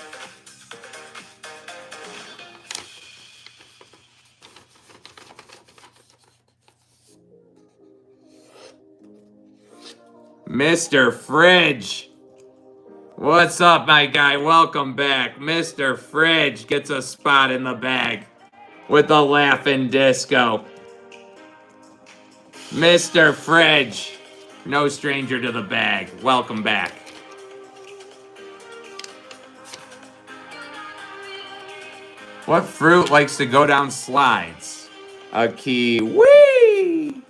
Mr. Fridge. What's up, my guy? Welcome back. Mr. Fridge gets a spot in the bag with the laughing disco. Mr. Fridge. No stranger to the bag. Welcome back. What fruit likes to go down slides? A kiwi.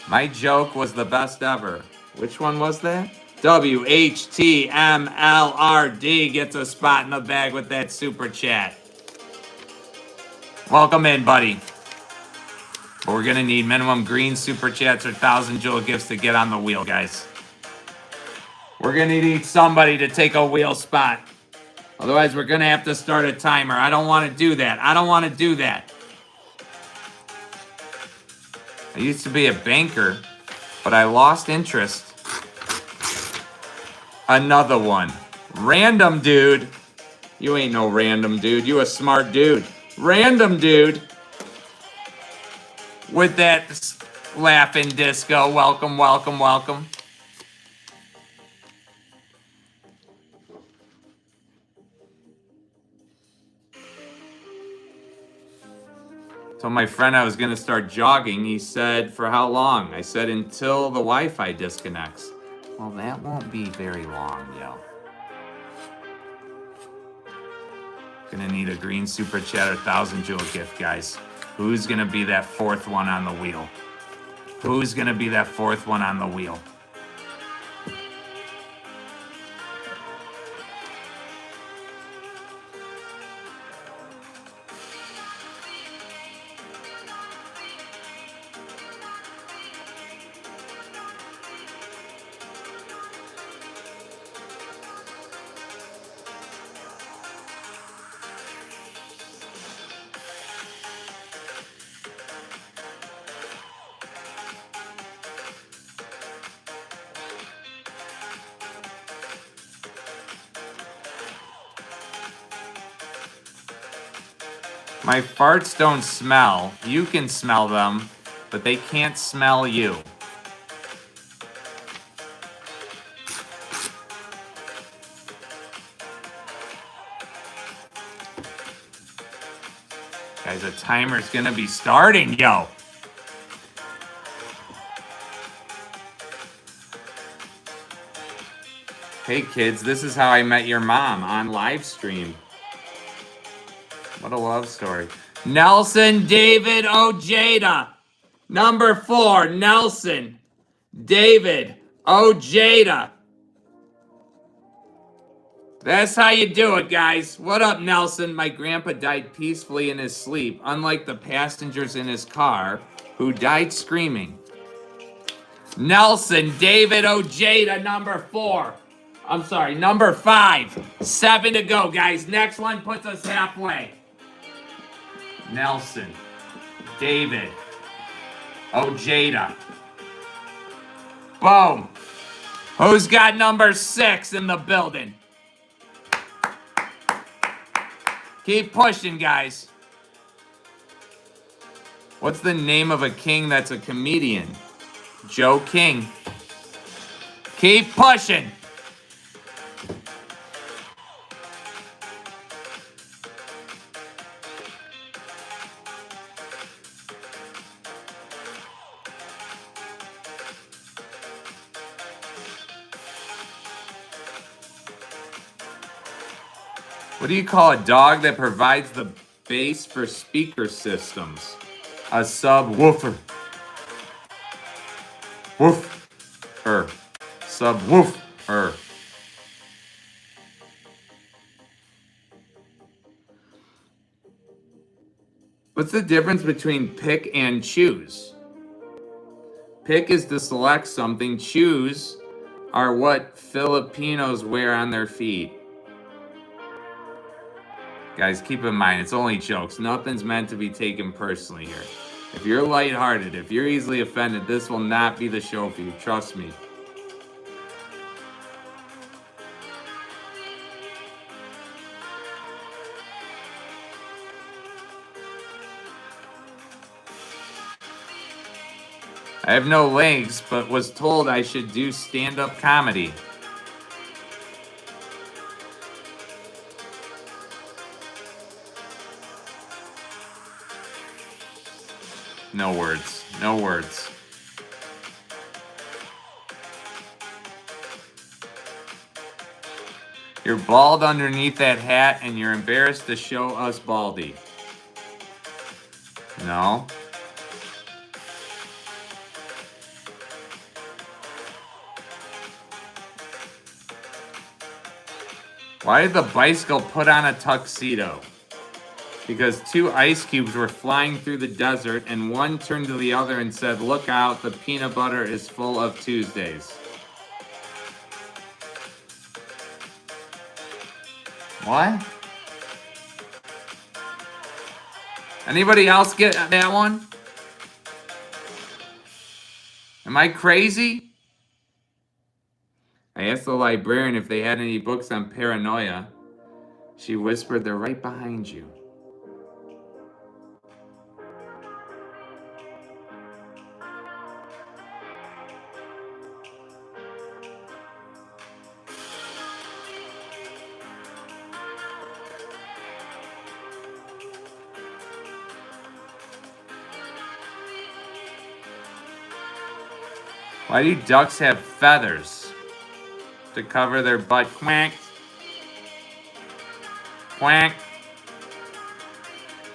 My joke was the best ever. Which one was that? WHTMLRD gets a spot in the bag with that super chat. Welcome in, buddy. But we're going to need minimum green super chats or 1,000 jewel gifts to get on the wheel, guys. We're going to need somebody to take a wheel spot. Otherwise, we're going to have to start a timer. I don't want to do that. I don't want to do that. I used to be a banker, but I lost interest. Another one. Random dude. You ain't no random dude. You a smart dude. Random dude. With that laughing disco. Welcome, welcome, welcome. Told my friend I was going to start jogging. He said, for how long? I said, until the Wi-Fi disconnects. Well, that won't be very long, yo. Gonna need a green super chat or 1,000 jewel gift, guys. Who's gonna be that fourth one on the wheel? Who's gonna be that fourth one on the wheel? My farts don't smell. You can smell them, but they can't smell you. Guys, the timer's gonna be starting, yo. Hey kids, this is how I met your mom on live stream. What a love story. Nelson David Ojeda. Number 4, Nelson David Ojeda. That's how you do it, guys. What up, Nelson? My grandpa died peacefully in his sleep, unlike the passengers in his car who died screaming. Nelson David Ojeda, number 4. I'm sorry, number 5. 7 to go, guys. Next one puts us halfway. Nelson David Ojeda. Boom. Who's got number 6 in the building? Keep pushing, guys. What's the name of a king that's a comedian? Joe King. Keep pushing. What do you call a dog that provides the bass for speaker systems? A subwoofer. Woofer. Subwoofer. What's the difference between pick and choose? Pick is to select something. Choose are what Filipinos wear on their feet. Guys, keep in mind, it's only jokes. Nothing's meant to be taken personally here. If you're lighthearted, if you're easily offended, this will not be the show for you. Trust me. I have no legs, but was told I should do stand-up comedy. No words. No words. You're bald underneath that hat and you're embarrassed to show us baldy. No. Why did the bicycle put on a tuxedo? Because 2 ice cubes were flying through the desert, and one turned to the other and said, "Look out, the peanut butter is full of Tuesdays." What? Anybody else get that one? Am I crazy? I asked the librarian if they had any books on paranoia. She whispered, "They're right behind you." Why do ducks have feathers? To cover their butt. Quack. Quack.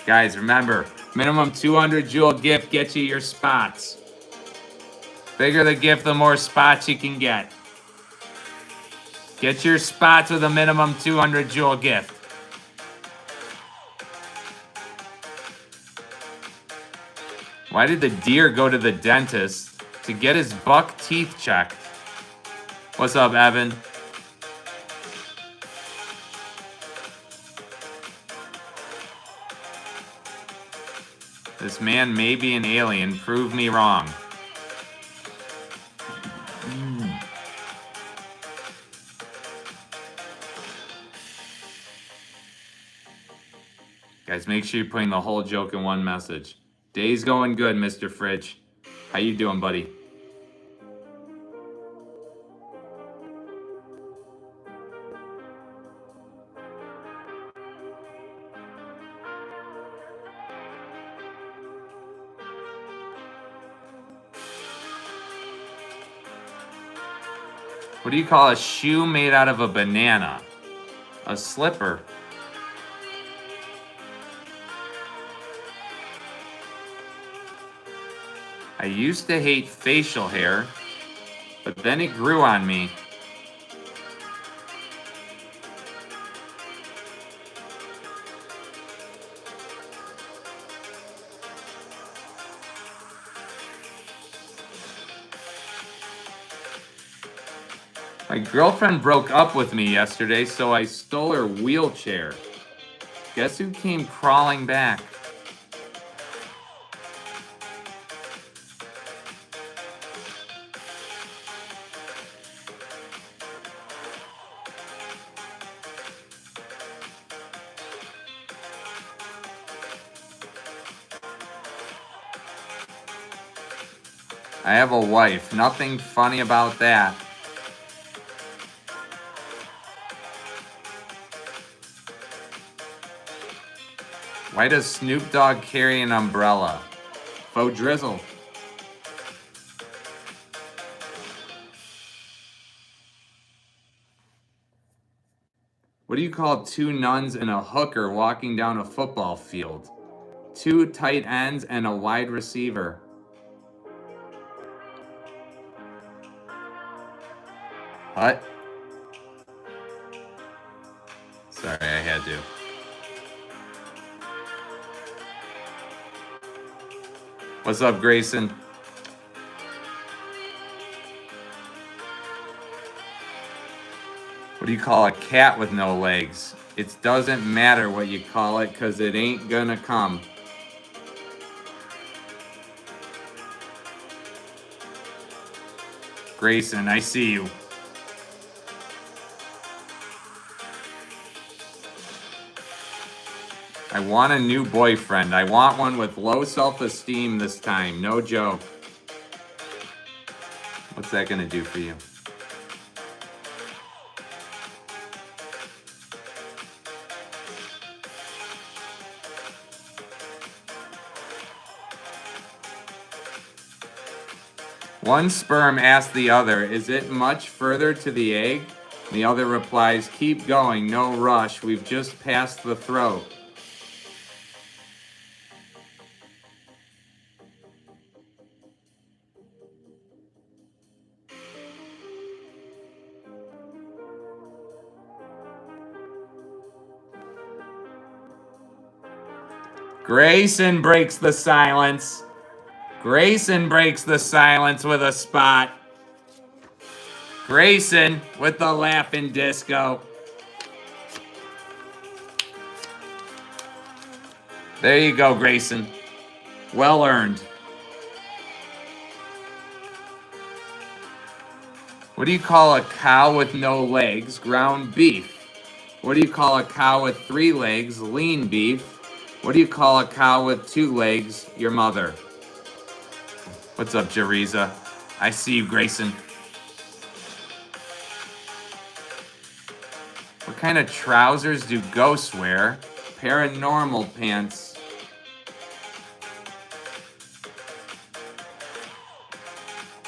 Guys, remember, minimum 200 Jewel gift gets you your spots. Bigger the gift, the more spots you can get. Get your spots with a minimum 200 Jewel gift. Why did the deer go to the dentist? To get his buck teeth checked. What's up, Evan? This man may be an alien. Prove me wrong. Guys, make sure you're putting the whole joke in one message. Day's going good, Mr. Fridge. How you doing, buddy? What do you call a shoe made out of a banana? A slipper. I used to hate facial hair, but then it grew on me. My girlfriend broke up with me yesterday, so I stole her wheelchair. Guess who came crawling back? I have a wife. Nothing funny about that. Why does Snoop Dogg carry an umbrella? Faux drizzle. What do you call 2 nuns and a hooker walking down a football field? 2 tight ends and a wide receiver. What? Sorry, I had to. What's up, Grayson? What do you call a cat with no legs? It doesn't matter what you call it, because it ain't gonna come. Grayson, I see you. I want a new boyfriend. I want one with low self-esteem this time. No joke. What's that gonna do for you? One sperm asks the other, "Is it much further to the egg?" The other replies, "Keep going, no rush. We've just passed the throat." Grayson breaks the silence. Grayson breaks the silence with a spot. Grayson with the laughing disco. There you go, Grayson. Well earned. What do you call a cow with no legs? Ground beef. What do you call a cow with 3 legs? Lean beef. What do you call a cow with 2 legs? Your mother. What's up, Jariza? I see you, Grayson. What kind of trousers do ghosts wear? Paranormal pants.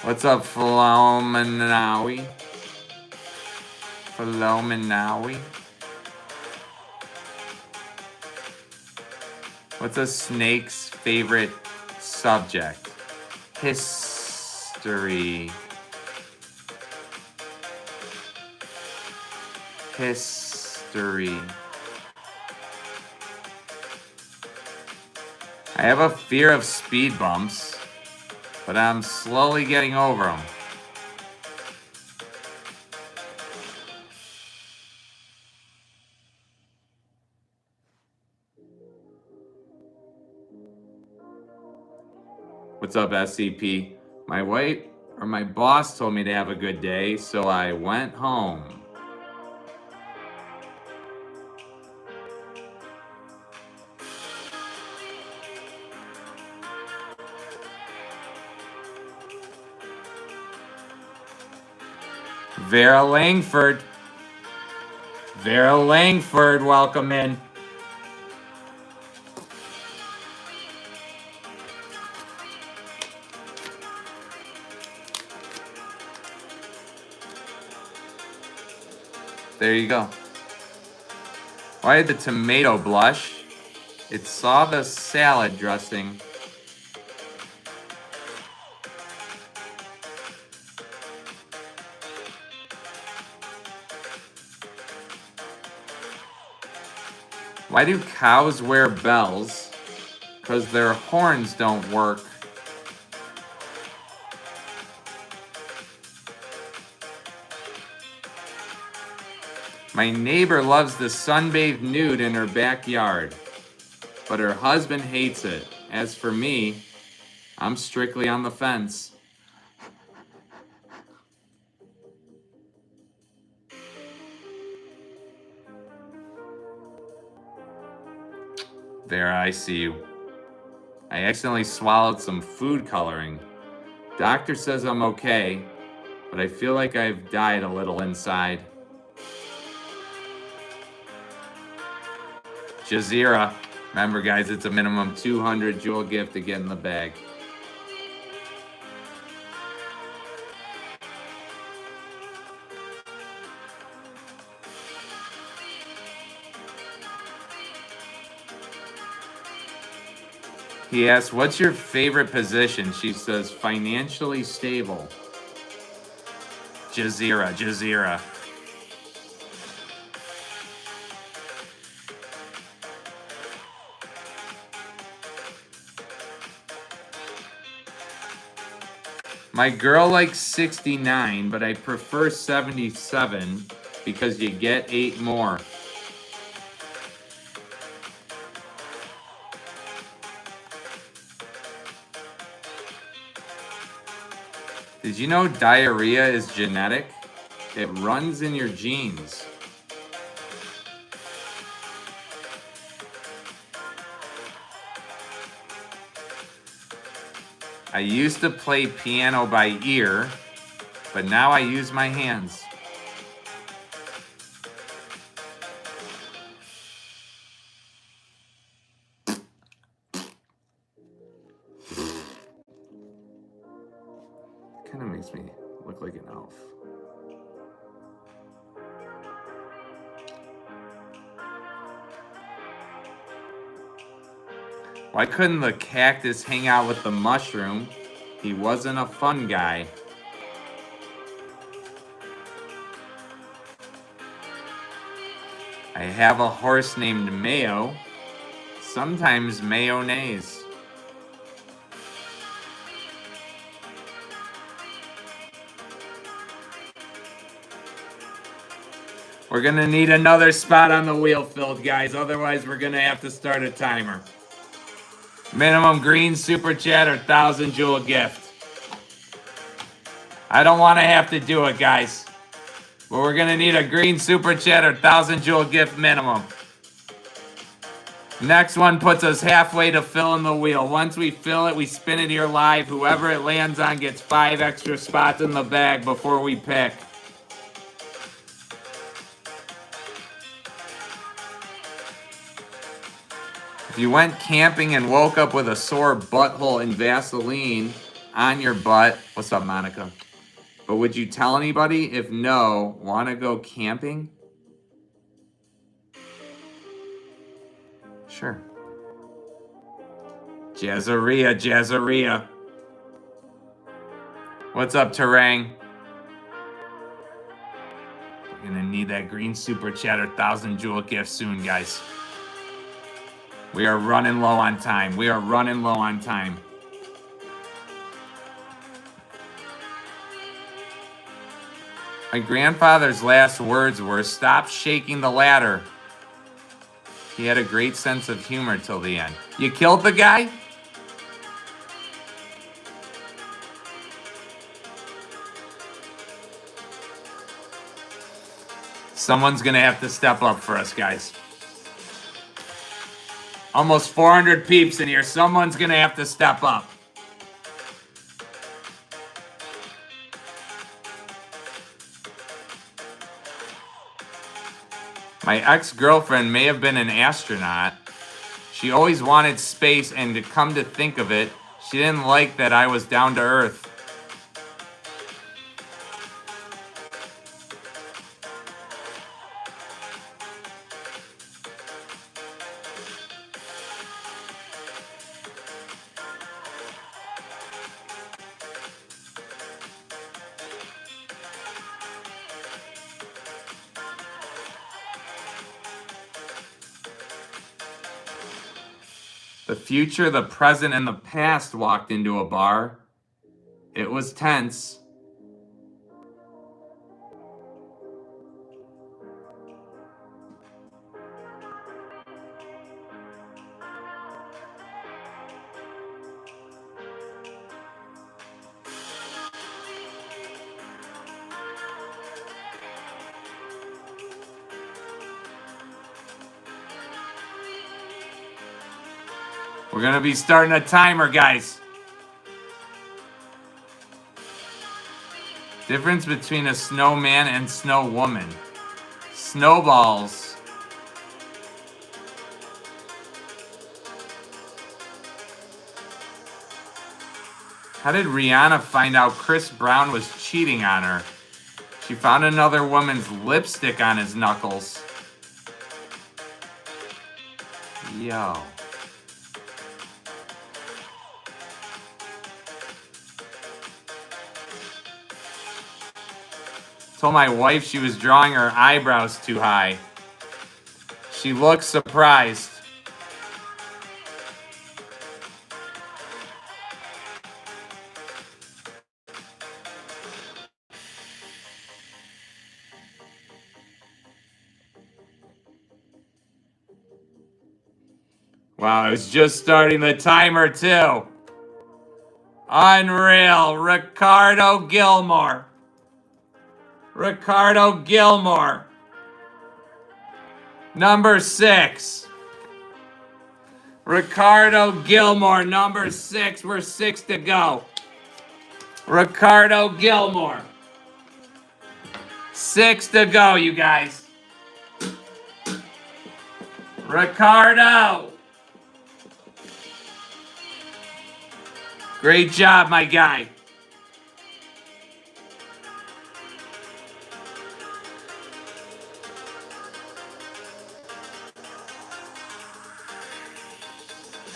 What's up, Philomenawi? Philomenawi? What's a snake's favorite subject? History. History. I have a fear of speed bumps, but I'm slowly getting over them. What's up, SCP? My wife or my boss told me to have a good day, so I went home. Vera Langford. Vera Langford, welcome in. There you go. Why did the tomato blush? It saw the salad dressing. Why do cows wear bells? Because their horns don't work. My neighbor loves to sunbathe nude in her backyard, but her husband hates it. As for me, I'm strictly on the fence. There, I see you. I accidentally swallowed some food coloring. Doctor says I'm okay, but I feel like I've died a little inside. Jazeera. Remember, guys, it's a minimum 200 jewel gift to get in the bag. He asks, what's your favorite position? She says, financially stable. Jazeera, Jazeera. My girl likes 69, but I prefer 77 because you get 8 more. Did you know diarrhea is genetic? It runs in your genes. I used to play piano by ear, but now I use my hands. Kind of makes me look like an elf. Why couldn't the cactus hang out with the mushroom? He wasn't a fun guy. I have a horse named Mayo. Sometimes mayonnaise. We're gonna need another spot on the wheel filled, guys. Otherwise, we're gonna have to start a timer. Minimum green super chat or 1,000 jewel gift. I don't want to have to do it, guys. But we're gonna need a green super chat or 1,000 jewel gift minimum. Next one puts us halfway to filling the wheel. Once we fill it, we spin it here live. Whoever it lands on gets 5 extra spots in the bag before we pick. If you went camping and woke up with a sore butthole and Vaseline on your butt, what's up, Monica? But would you tell anybody? If no, want to go camping? Sure. Jazzaria. What's up, Terang? We're gonna need that green super chat or 1,000 jewel gift soon, guys. We are running low on time. My grandfather's last words were, "Stop shaking the ladder." He had a great sense of humor till the end. You killed the guy? Someone's gonna have to step up for us, guys. Almost 400 peeps in here. Someone's gonna have to step up. My ex-girlfriend may have been an astronaut. She always wanted space, and to come to think of it, she didn't like that I was down to earth. The future, the present, and the past walked into a bar. It was tense. We're gonna be starting a timer, guys. Difference between a snowman and snow woman. Snowballs. How did Rihanna find out Chris Brown was cheating on her? She found another woman's lipstick on his knuckles. Yo. Told my wife she was drawing her eyebrows too high. She looked surprised. Wow, I was just starting the timer too. Unreal. Ricardo Gilmore. Number 6. Ricardo Gilmore, number 6. We're 6 to go. Ricardo Gilmore. 6 to go, you guys. Ricardo. Great job, my guy.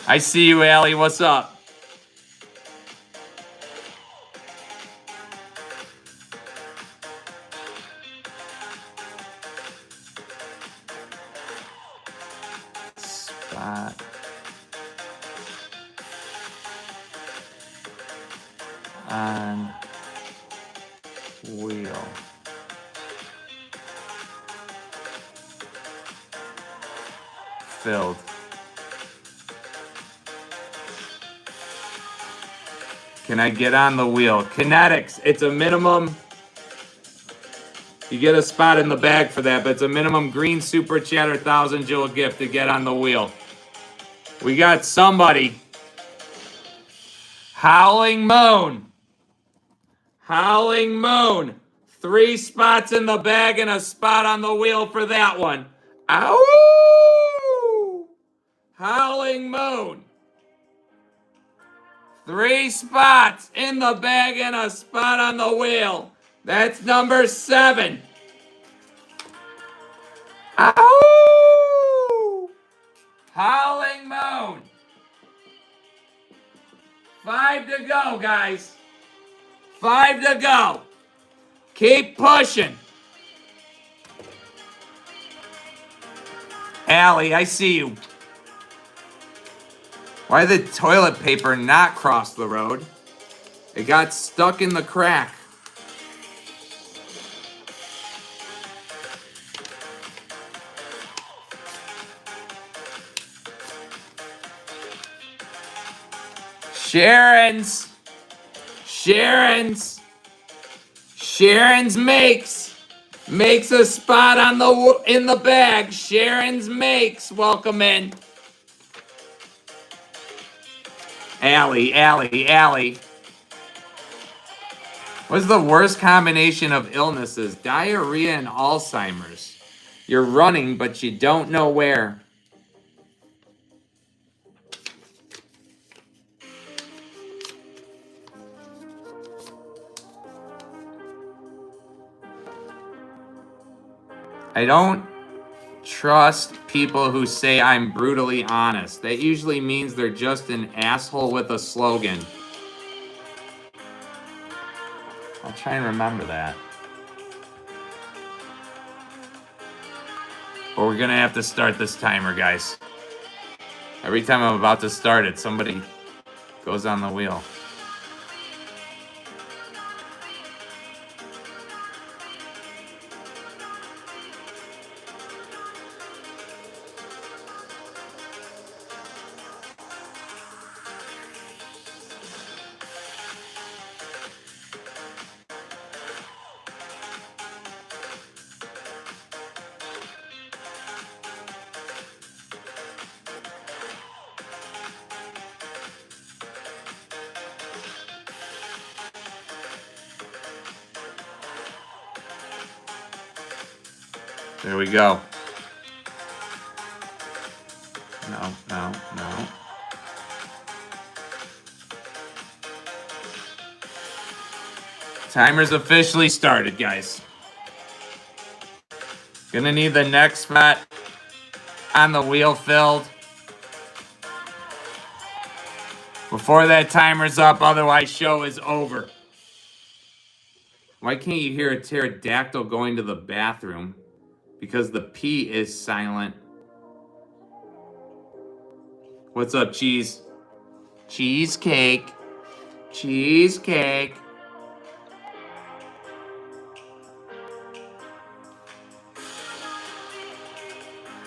I see you, Allie. What's up? Spot. on wheel. Filled. Can I get on the wheel? Kinetics. It's a minimum. You get a spot in the bag for that, but it's a minimum green super chat or 1,000 jewel gift to get on the wheel. We got somebody. Howling Moon. Howling Moon. 3 spots in the bag and a spot on the wheel for that one. Ow! Howling Moon. 3 spots in the bag and a spot on the wheel. That's number 7. Ow! Howling Moon. 5 to go, guys. 5 to go. Keep pushing. Allie, I see you. Why did the toilet paper not cross the road? It got stuck in the crack. Sharon's makes a spot on in the bag. Sharon's makes. Welcome in. Allie. What's the worst combination of illnesses? Diarrhea and Alzheimer's. You're running, but you don't know where. I don't trust people who say I'm brutally honest. That usually means they're just an asshole with a slogan. I'll try and remember that. But we're gonna have to start this timer, guys. Every time I'm about to start it, somebody goes on the wheel. There we go. No. Timer's officially started, guys. Gonna need the next spot on the wheel filled before that timer's up, otherwise show is over. Why can't you hear a pterodactyl going to the bathroom? Because the P is silent. What's up, cheese? Cheesecake.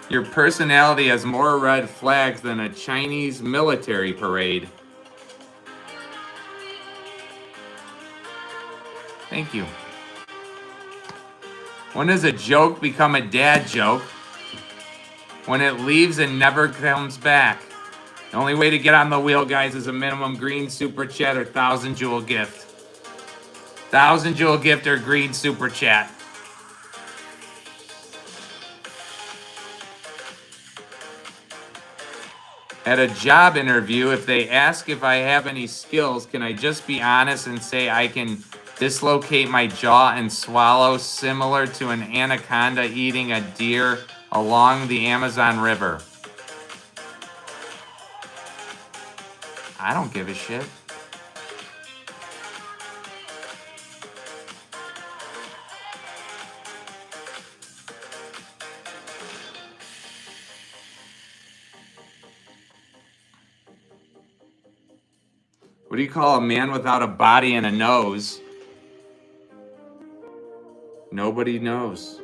Your personality has more red flags than a Chinese military parade. Thank you. When does a joke become a dad joke? When it leaves and never comes back. The only way to get on the wheel, guys, is a minimum green super chat or 1,000 jewel gift. 1,000 jewel gift or green super chat. At a job interview, if they ask if I have any skills, can I just be honest and say I can dislocate my jaw and swallow similar to an anaconda eating a deer along the Amazon River? I don't give a shit. What do you call a man without a body and a nose? Nobody knows.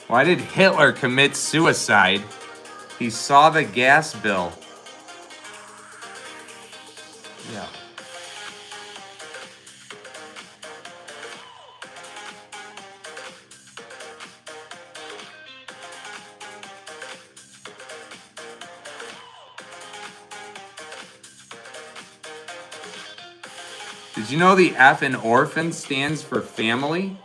Why did Hitler commit suicide? He saw the gas bill. Yeah. Did you know the F in orphan stands for family?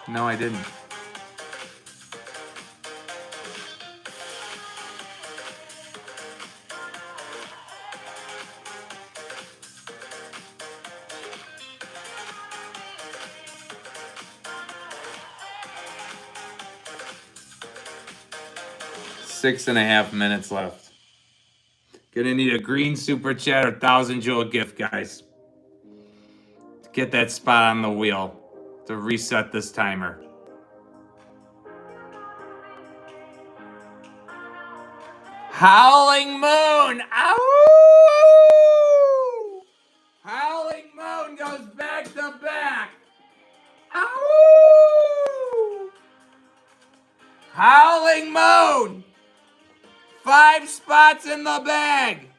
No, I didn't. Six and a half minutes left. Gonna need a green super chat or 1,000 jewel gift, guys. Get that spot on the wheel to reset this timer. Howling Moon! Ow! Howling Moon goes back to back. Ow! Howling Moon! 5 spots in the bag.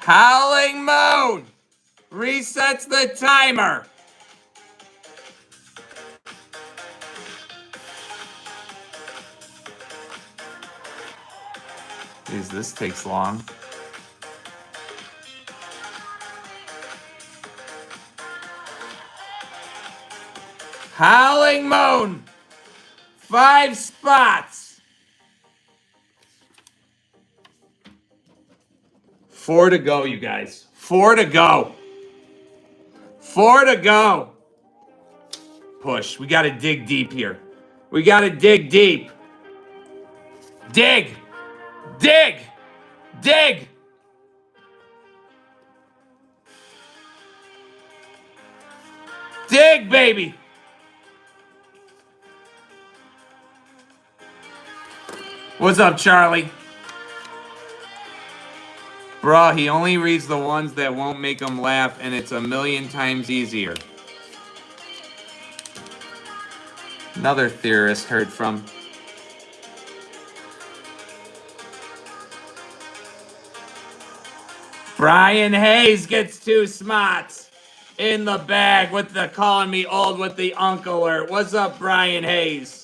Howling Moon resets the timer. Jeez, this takes long. Howling Moon, 5 spots. 4 to go, you guys. 4 to go. 4 to go. Push. We got to dig deep here. We got to dig deep. Dig. Dig. Dig. Dig, baby. What's up, Charlie? Bruh, he only reads the ones that won't make him laugh, and it's a million times easier. Another theorist heard from. Brian Hayes gets 2 smots in the bag with the calling me old with the uncle alert. What's up, Brian Hayes?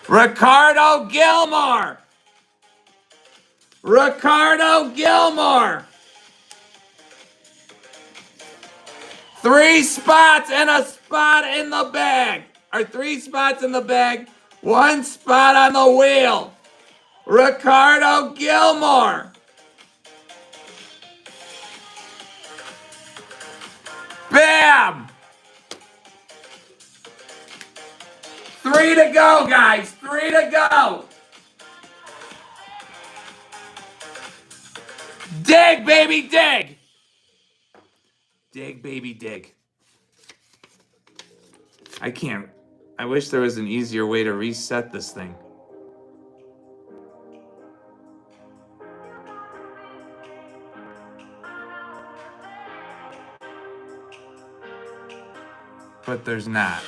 Ricardo Gilmore. Ricardo Gilmore. 3 spots and a spot in the bag. Or 3 spots in the bag, 1 spot on the wheel. Ricardo Gilmore. Bam! 3 to go, guys. 3 to go. Dig, baby, dig. Dig, baby, dig. I can't. I wish there was an easier way to reset this thing. But there's not.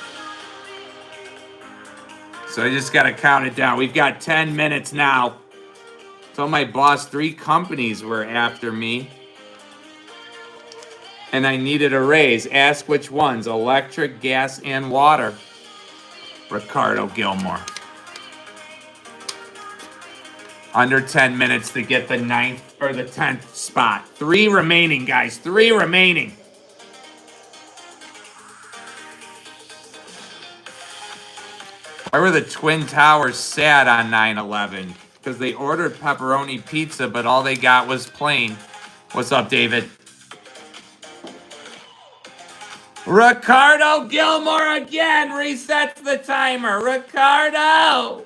So I just got to count it down. We've got 10 minutes now. Told my boss 3 companies were after me. And I needed a raise. Ask which ones. Electric, gas, and water. Ricardo Gilmore. Under 10 minutes to get the 9th or the 10th spot. 3 remaining, guys. 3 remaining. Why were the Twin Towers sad on 9/11? Because they ordered pepperoni pizza, but all they got was plain. What's up, David? Ricardo Gilmore again resets the timer. Ricardo!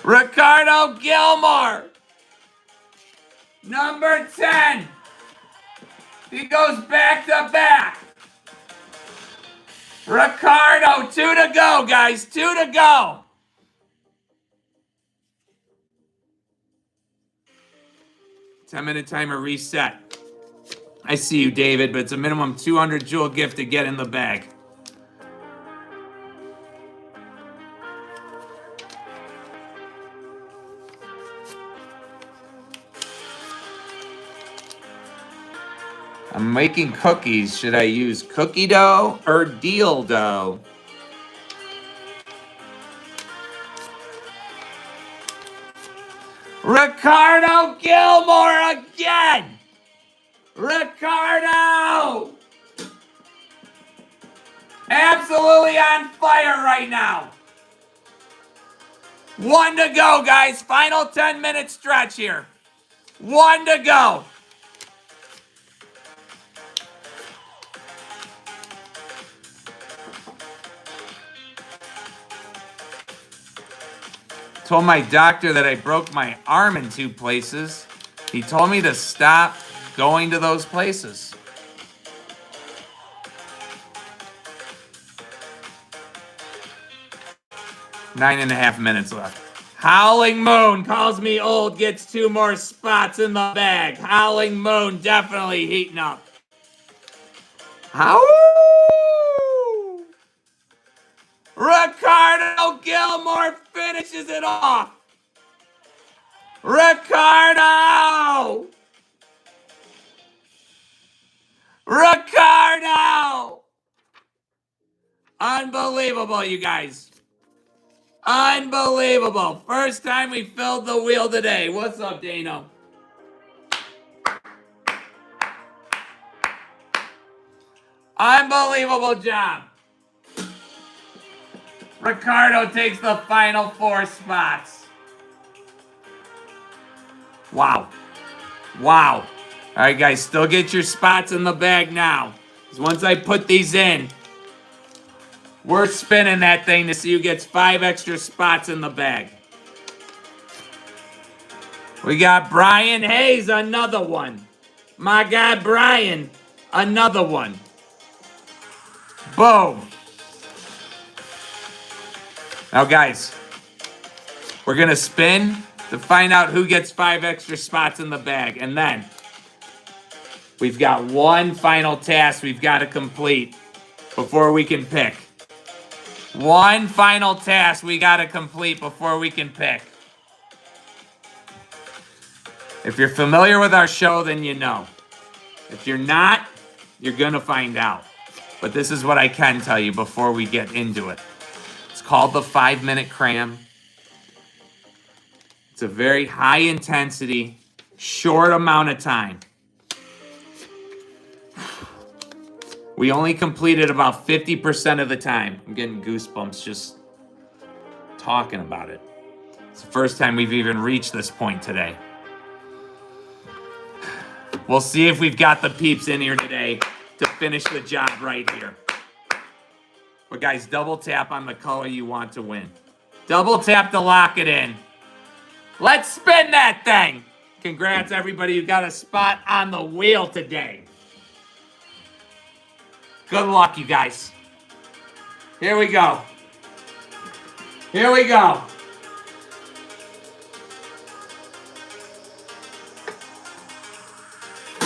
Ricardo Gilmore! Number 10! He goes back to back. Ricardo, 2 to go, guys. 2 to go. $10-minute timer reset. I see you, David, but it's a minimum 200 jewel gift to get in the bag. I'm making cookies. Should I use cookie dough or deal dough? Ricardo Gilmore again! Ricardo! Absolutely on fire right now. 1 to go, guys. Final 10-minute stretch here. 1 to go. Told my doctor that I broke my arm in 2 places. He told me to stop going to those places. Nine and a half minutes left. Howling Moon calls me old, gets 2 more spots in the bag. Howling Moon definitely heating up. How? Ricardo Gilmore finishes it off. Ricardo! Ricardo! Unbelievable, you guys. Unbelievable. First time we filled the wheel today. What's up, Dano? Unbelievable job. Ricardo takes the final 4 spots. Wow. Wow. All right, guys, still get your spots in the bag now. Because once I put these in, we're spinning that thing to see who gets 5 extra spots in the bag. We got Brian Hayes, another one. My guy Brian, another one. Boom. Now, guys, we're going to spin to find out who gets 5 extra spots in the bag. And then we've got one final task we've got to complete before we can pick. One final task we got to complete before we can pick. If you're familiar with our show, then you know. If you're not, you're going to find out. But this is what I can tell you before we get into it. It's called the 5-minute cram. It's a very high intensity, short amount of time. We only completed about 50% of the time. I'm getting goosebumps just talking about it. It's the first time we've even reached this point today. We'll see if we've got the peeps in here today to finish the job right here. But guys, double tap on the color you want to win. Double tap to lock it in. Let's spin that thing. Congrats, everybody who got a spot on the wheel today. Good luck, you guys. Here we go. Here we go.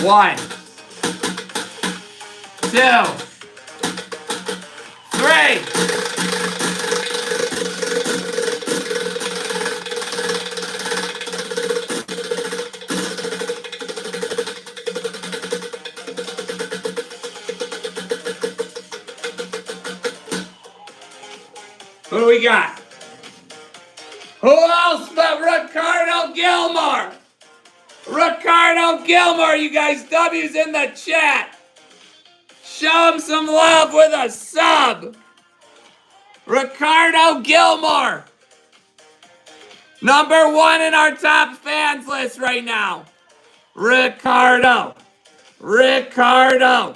One, 2, 3. Who do we got? Who else but Ricardo Gilmore? Ricardo Gilmore, you guys, W's in the chat. Show him some love with a sub. Ricardo Gilmore. Number 1 in our top fans list right now. Ricardo. Ricardo.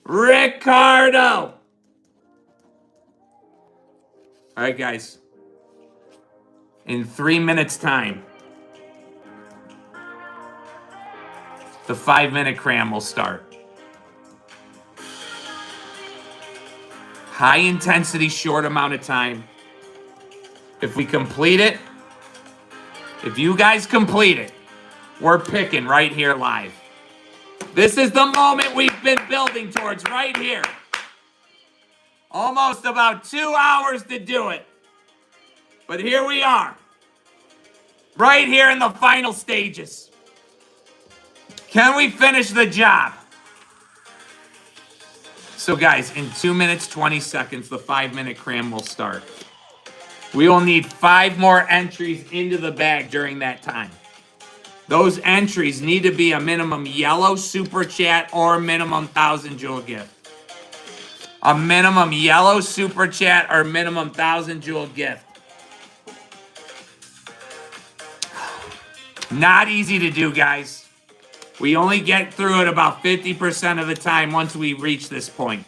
Ricardo. All right, guys. In 3 minutes' time, the 5-minute cram will start. High intensity, short amount of time. If we complete it, if you guys complete it, we're picking right here live. This is the moment we've been building towards right here. Almost about 2 hours to do it. But here we are. Right here in the final stages. Can we finish the job? So guys, in 2 minutes, 20 seconds, the 5-minute cram will start. We will need 5 more entries into the bag during that time. Those entries need to be a minimum yellow super chat or a minimum 1,000 jewel gift. A minimum yellow super chat or minimum 1,000 jewel gift. Not easy to do, guys. We only get through it about 50% of the time once we reach this point.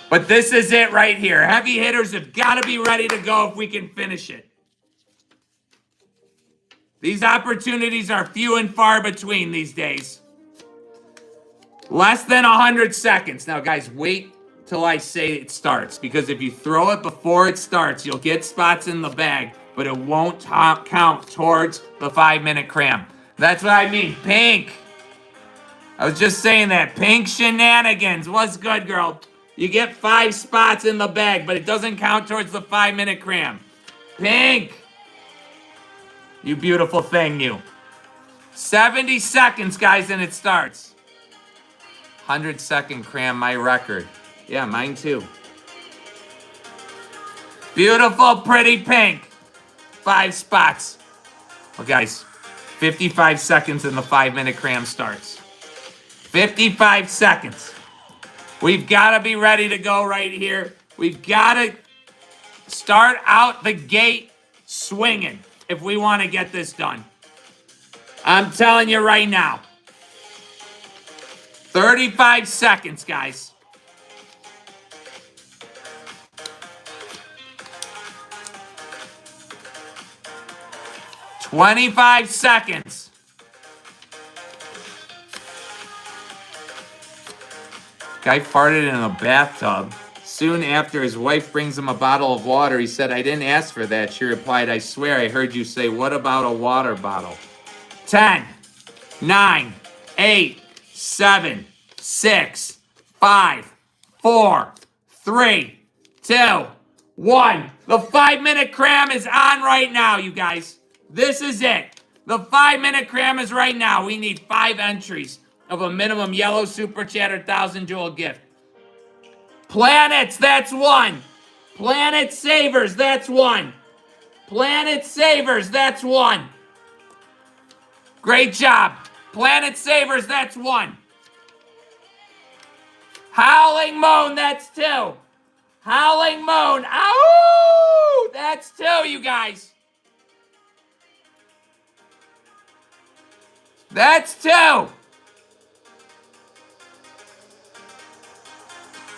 But this is it right here. Heavy hitters have got to be ready to go if we can finish it. These opportunities are few and far between these days. Less than 100 seconds. Now, guys, wait till I say it starts. Because if you throw it before it starts, you'll get spots in the bag, but it won't count towards the 5-minute cram. That's what I mean. Pink. I was just saying that. Pink shenanigans. What's good, girl? You get 5 spots in the bag, but it doesn't count towards the 5-minute cram. Pink. You beautiful thing, you. 70 seconds, guys, and it starts. 100-second cram, my record. Yeah, mine too. Beautiful, pretty pink. 5 spots. Well, guys, 55 seconds and the 5-minute cram starts. 55 seconds. We've got to be ready to go right here. We've got to start out the gate swinging if we want to get this done. I'm telling you right now. 35 seconds, guys. $25 seconds. Guy farted in a bathtub. Soon after his wife brings him a bottle of water, he said, "I didn't ask for that." She replied, "I swear I heard you say, what about a water bottle?" 10, 9, 8, 7, 6, 5, 4, 3, 2, 1. The 5-minute cram is on right now, you guys. This is it. The 5-minute cram is right now. We need 5 entries of a minimum yellow super chat or 1,000 jewel gift. Planets, that's 1. Planet Savers, that's 1. Planet Savers, that's 1. Great job. Planet Savers, that's 1. Howling Moan, that's 2. Howling Moan, ow! That's 2, you guys. That's 2.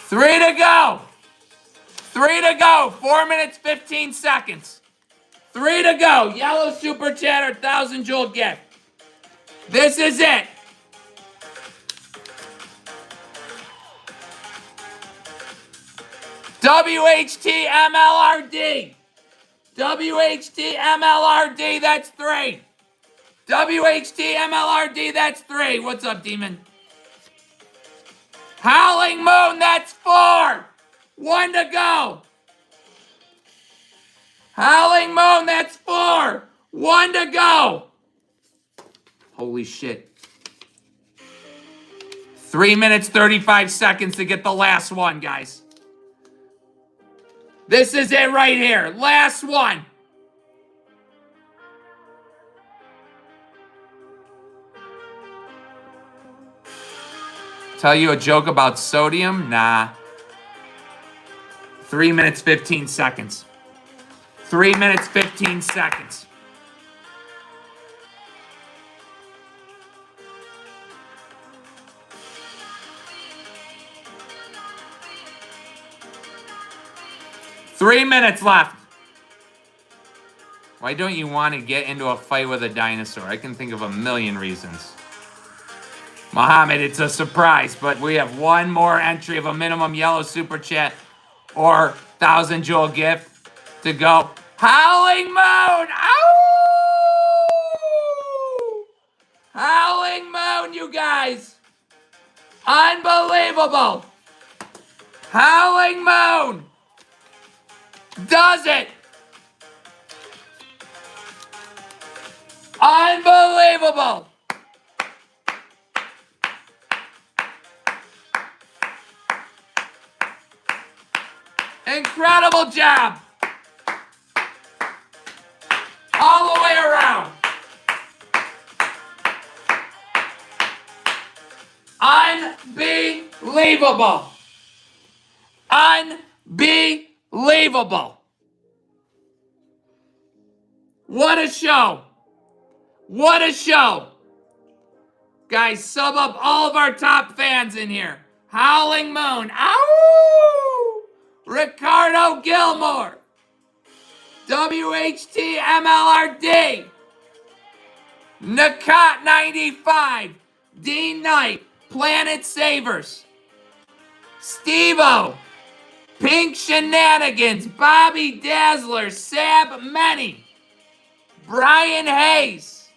3 to go. 3 to go. 4 minutes, 15 seconds. 3 to go. Yellow super chat or 1,000 jewel gift. This is it. WHT MLRD. WHT MLRD, that's 3. WHT MLRD, that's 3. What's up, Demon? Howling Moon, that's 4. 1 to go. Howling Moon, that's 4. 1 to go. Holy shit. 3 minutes, 35 seconds to get the last one, guys. This is it right here. Last one. Tell you a joke about sodium? Nah. 3 minutes, 15 seconds. 3 minutes, 15 seconds. Three minutes left. Why don't you want to get into a fight with a dinosaur? I can think of a million reasons. Mohammed, it's a surprise, but we have one more entry of a minimum yellow super chat or 1,000 jewel gift to go. Howling Moon! Ow! Howling Moon, you guys! Unbelievable! Howling Moon! Does it! Unbelievable! Incredible job! All the way around. Unbelievable. Unbelievable. What a show. What a show. Guys, sub up all of our top fans in here. Howling Moon. Ow! Ricardo Gilmore. WHT MLRD. Nakat 95. Dean Knight. Planet Savers. Steve-O. Pink Shenanigans. Bobby Dazzler. Sab Many. Brian Hayes.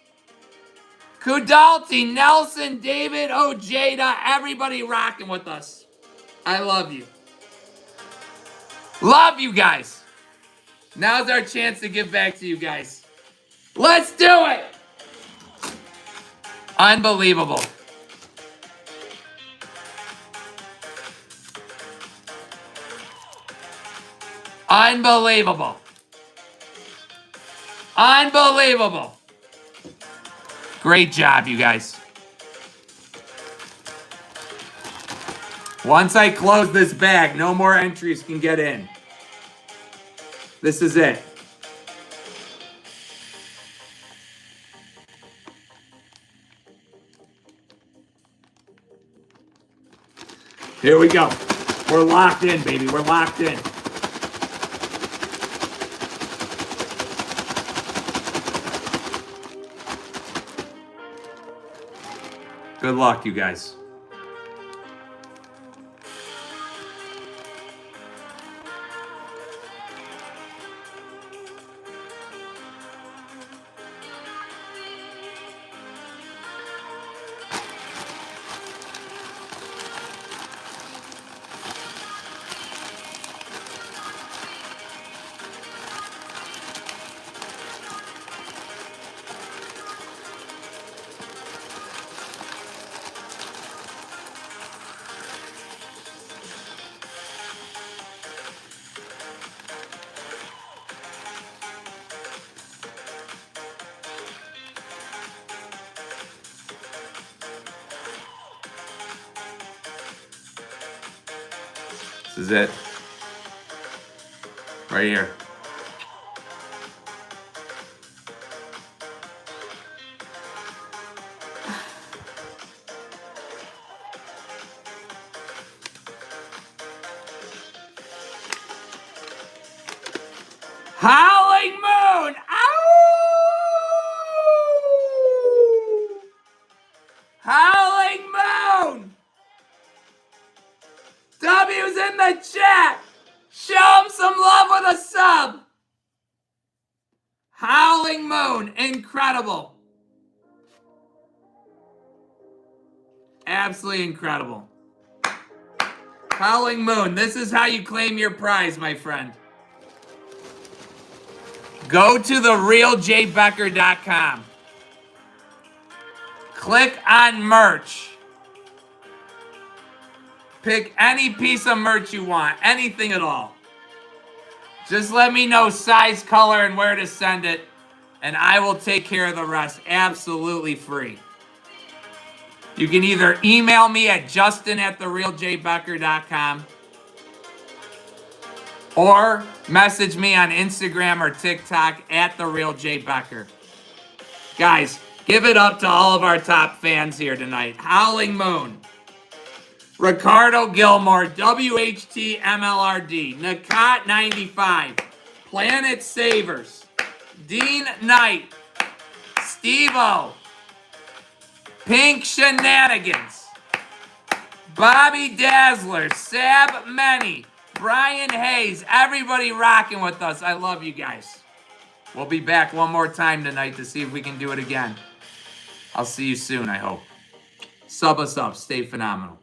Kudalti. Nelson. David Ojeda. Everybody rocking with us. I love you. Love you guys. Now's our chance to give back to you guys. Let's do it. Unbelievable. Unbelievable. Unbelievable. Great job, you guys. Once I close this bag, no more entries can get in. This is it. Here we go. We're locked in, baby. We're locked in. Good luck, you guys. This is it. Right here. Howling Moon! Ow! Howling Moon! W's in the chat! Show him some love with a sub! Howling Moon, incredible. Absolutely incredible. Howling Moon, this is how you claim your prize, my friend. Go to therealjbecker.com. Click on merch. Pick any piece of merch you want, anything at all. Just let me know size, color, and where to send it, and I will take care of the rest absolutely free. You can either email me at justin@therealjbecker.com or message me on Instagram or TikTok at @therealjbecker. Guys, give it up to all of our top fans here tonight. Howling Moon, Ricardo Gilmore, WHT MLRD, Nakat 95, Planet Savers, Dean Knight, Steve-O, Pink Shenanigans, Bobby Dazzler, Sab Many, Brian Hayes, everybody rocking with us. I love you guys. We'll be back one more time tonight to see if we can do it again. I'll see you soon, I hope. Sub us up. Stay phenomenal.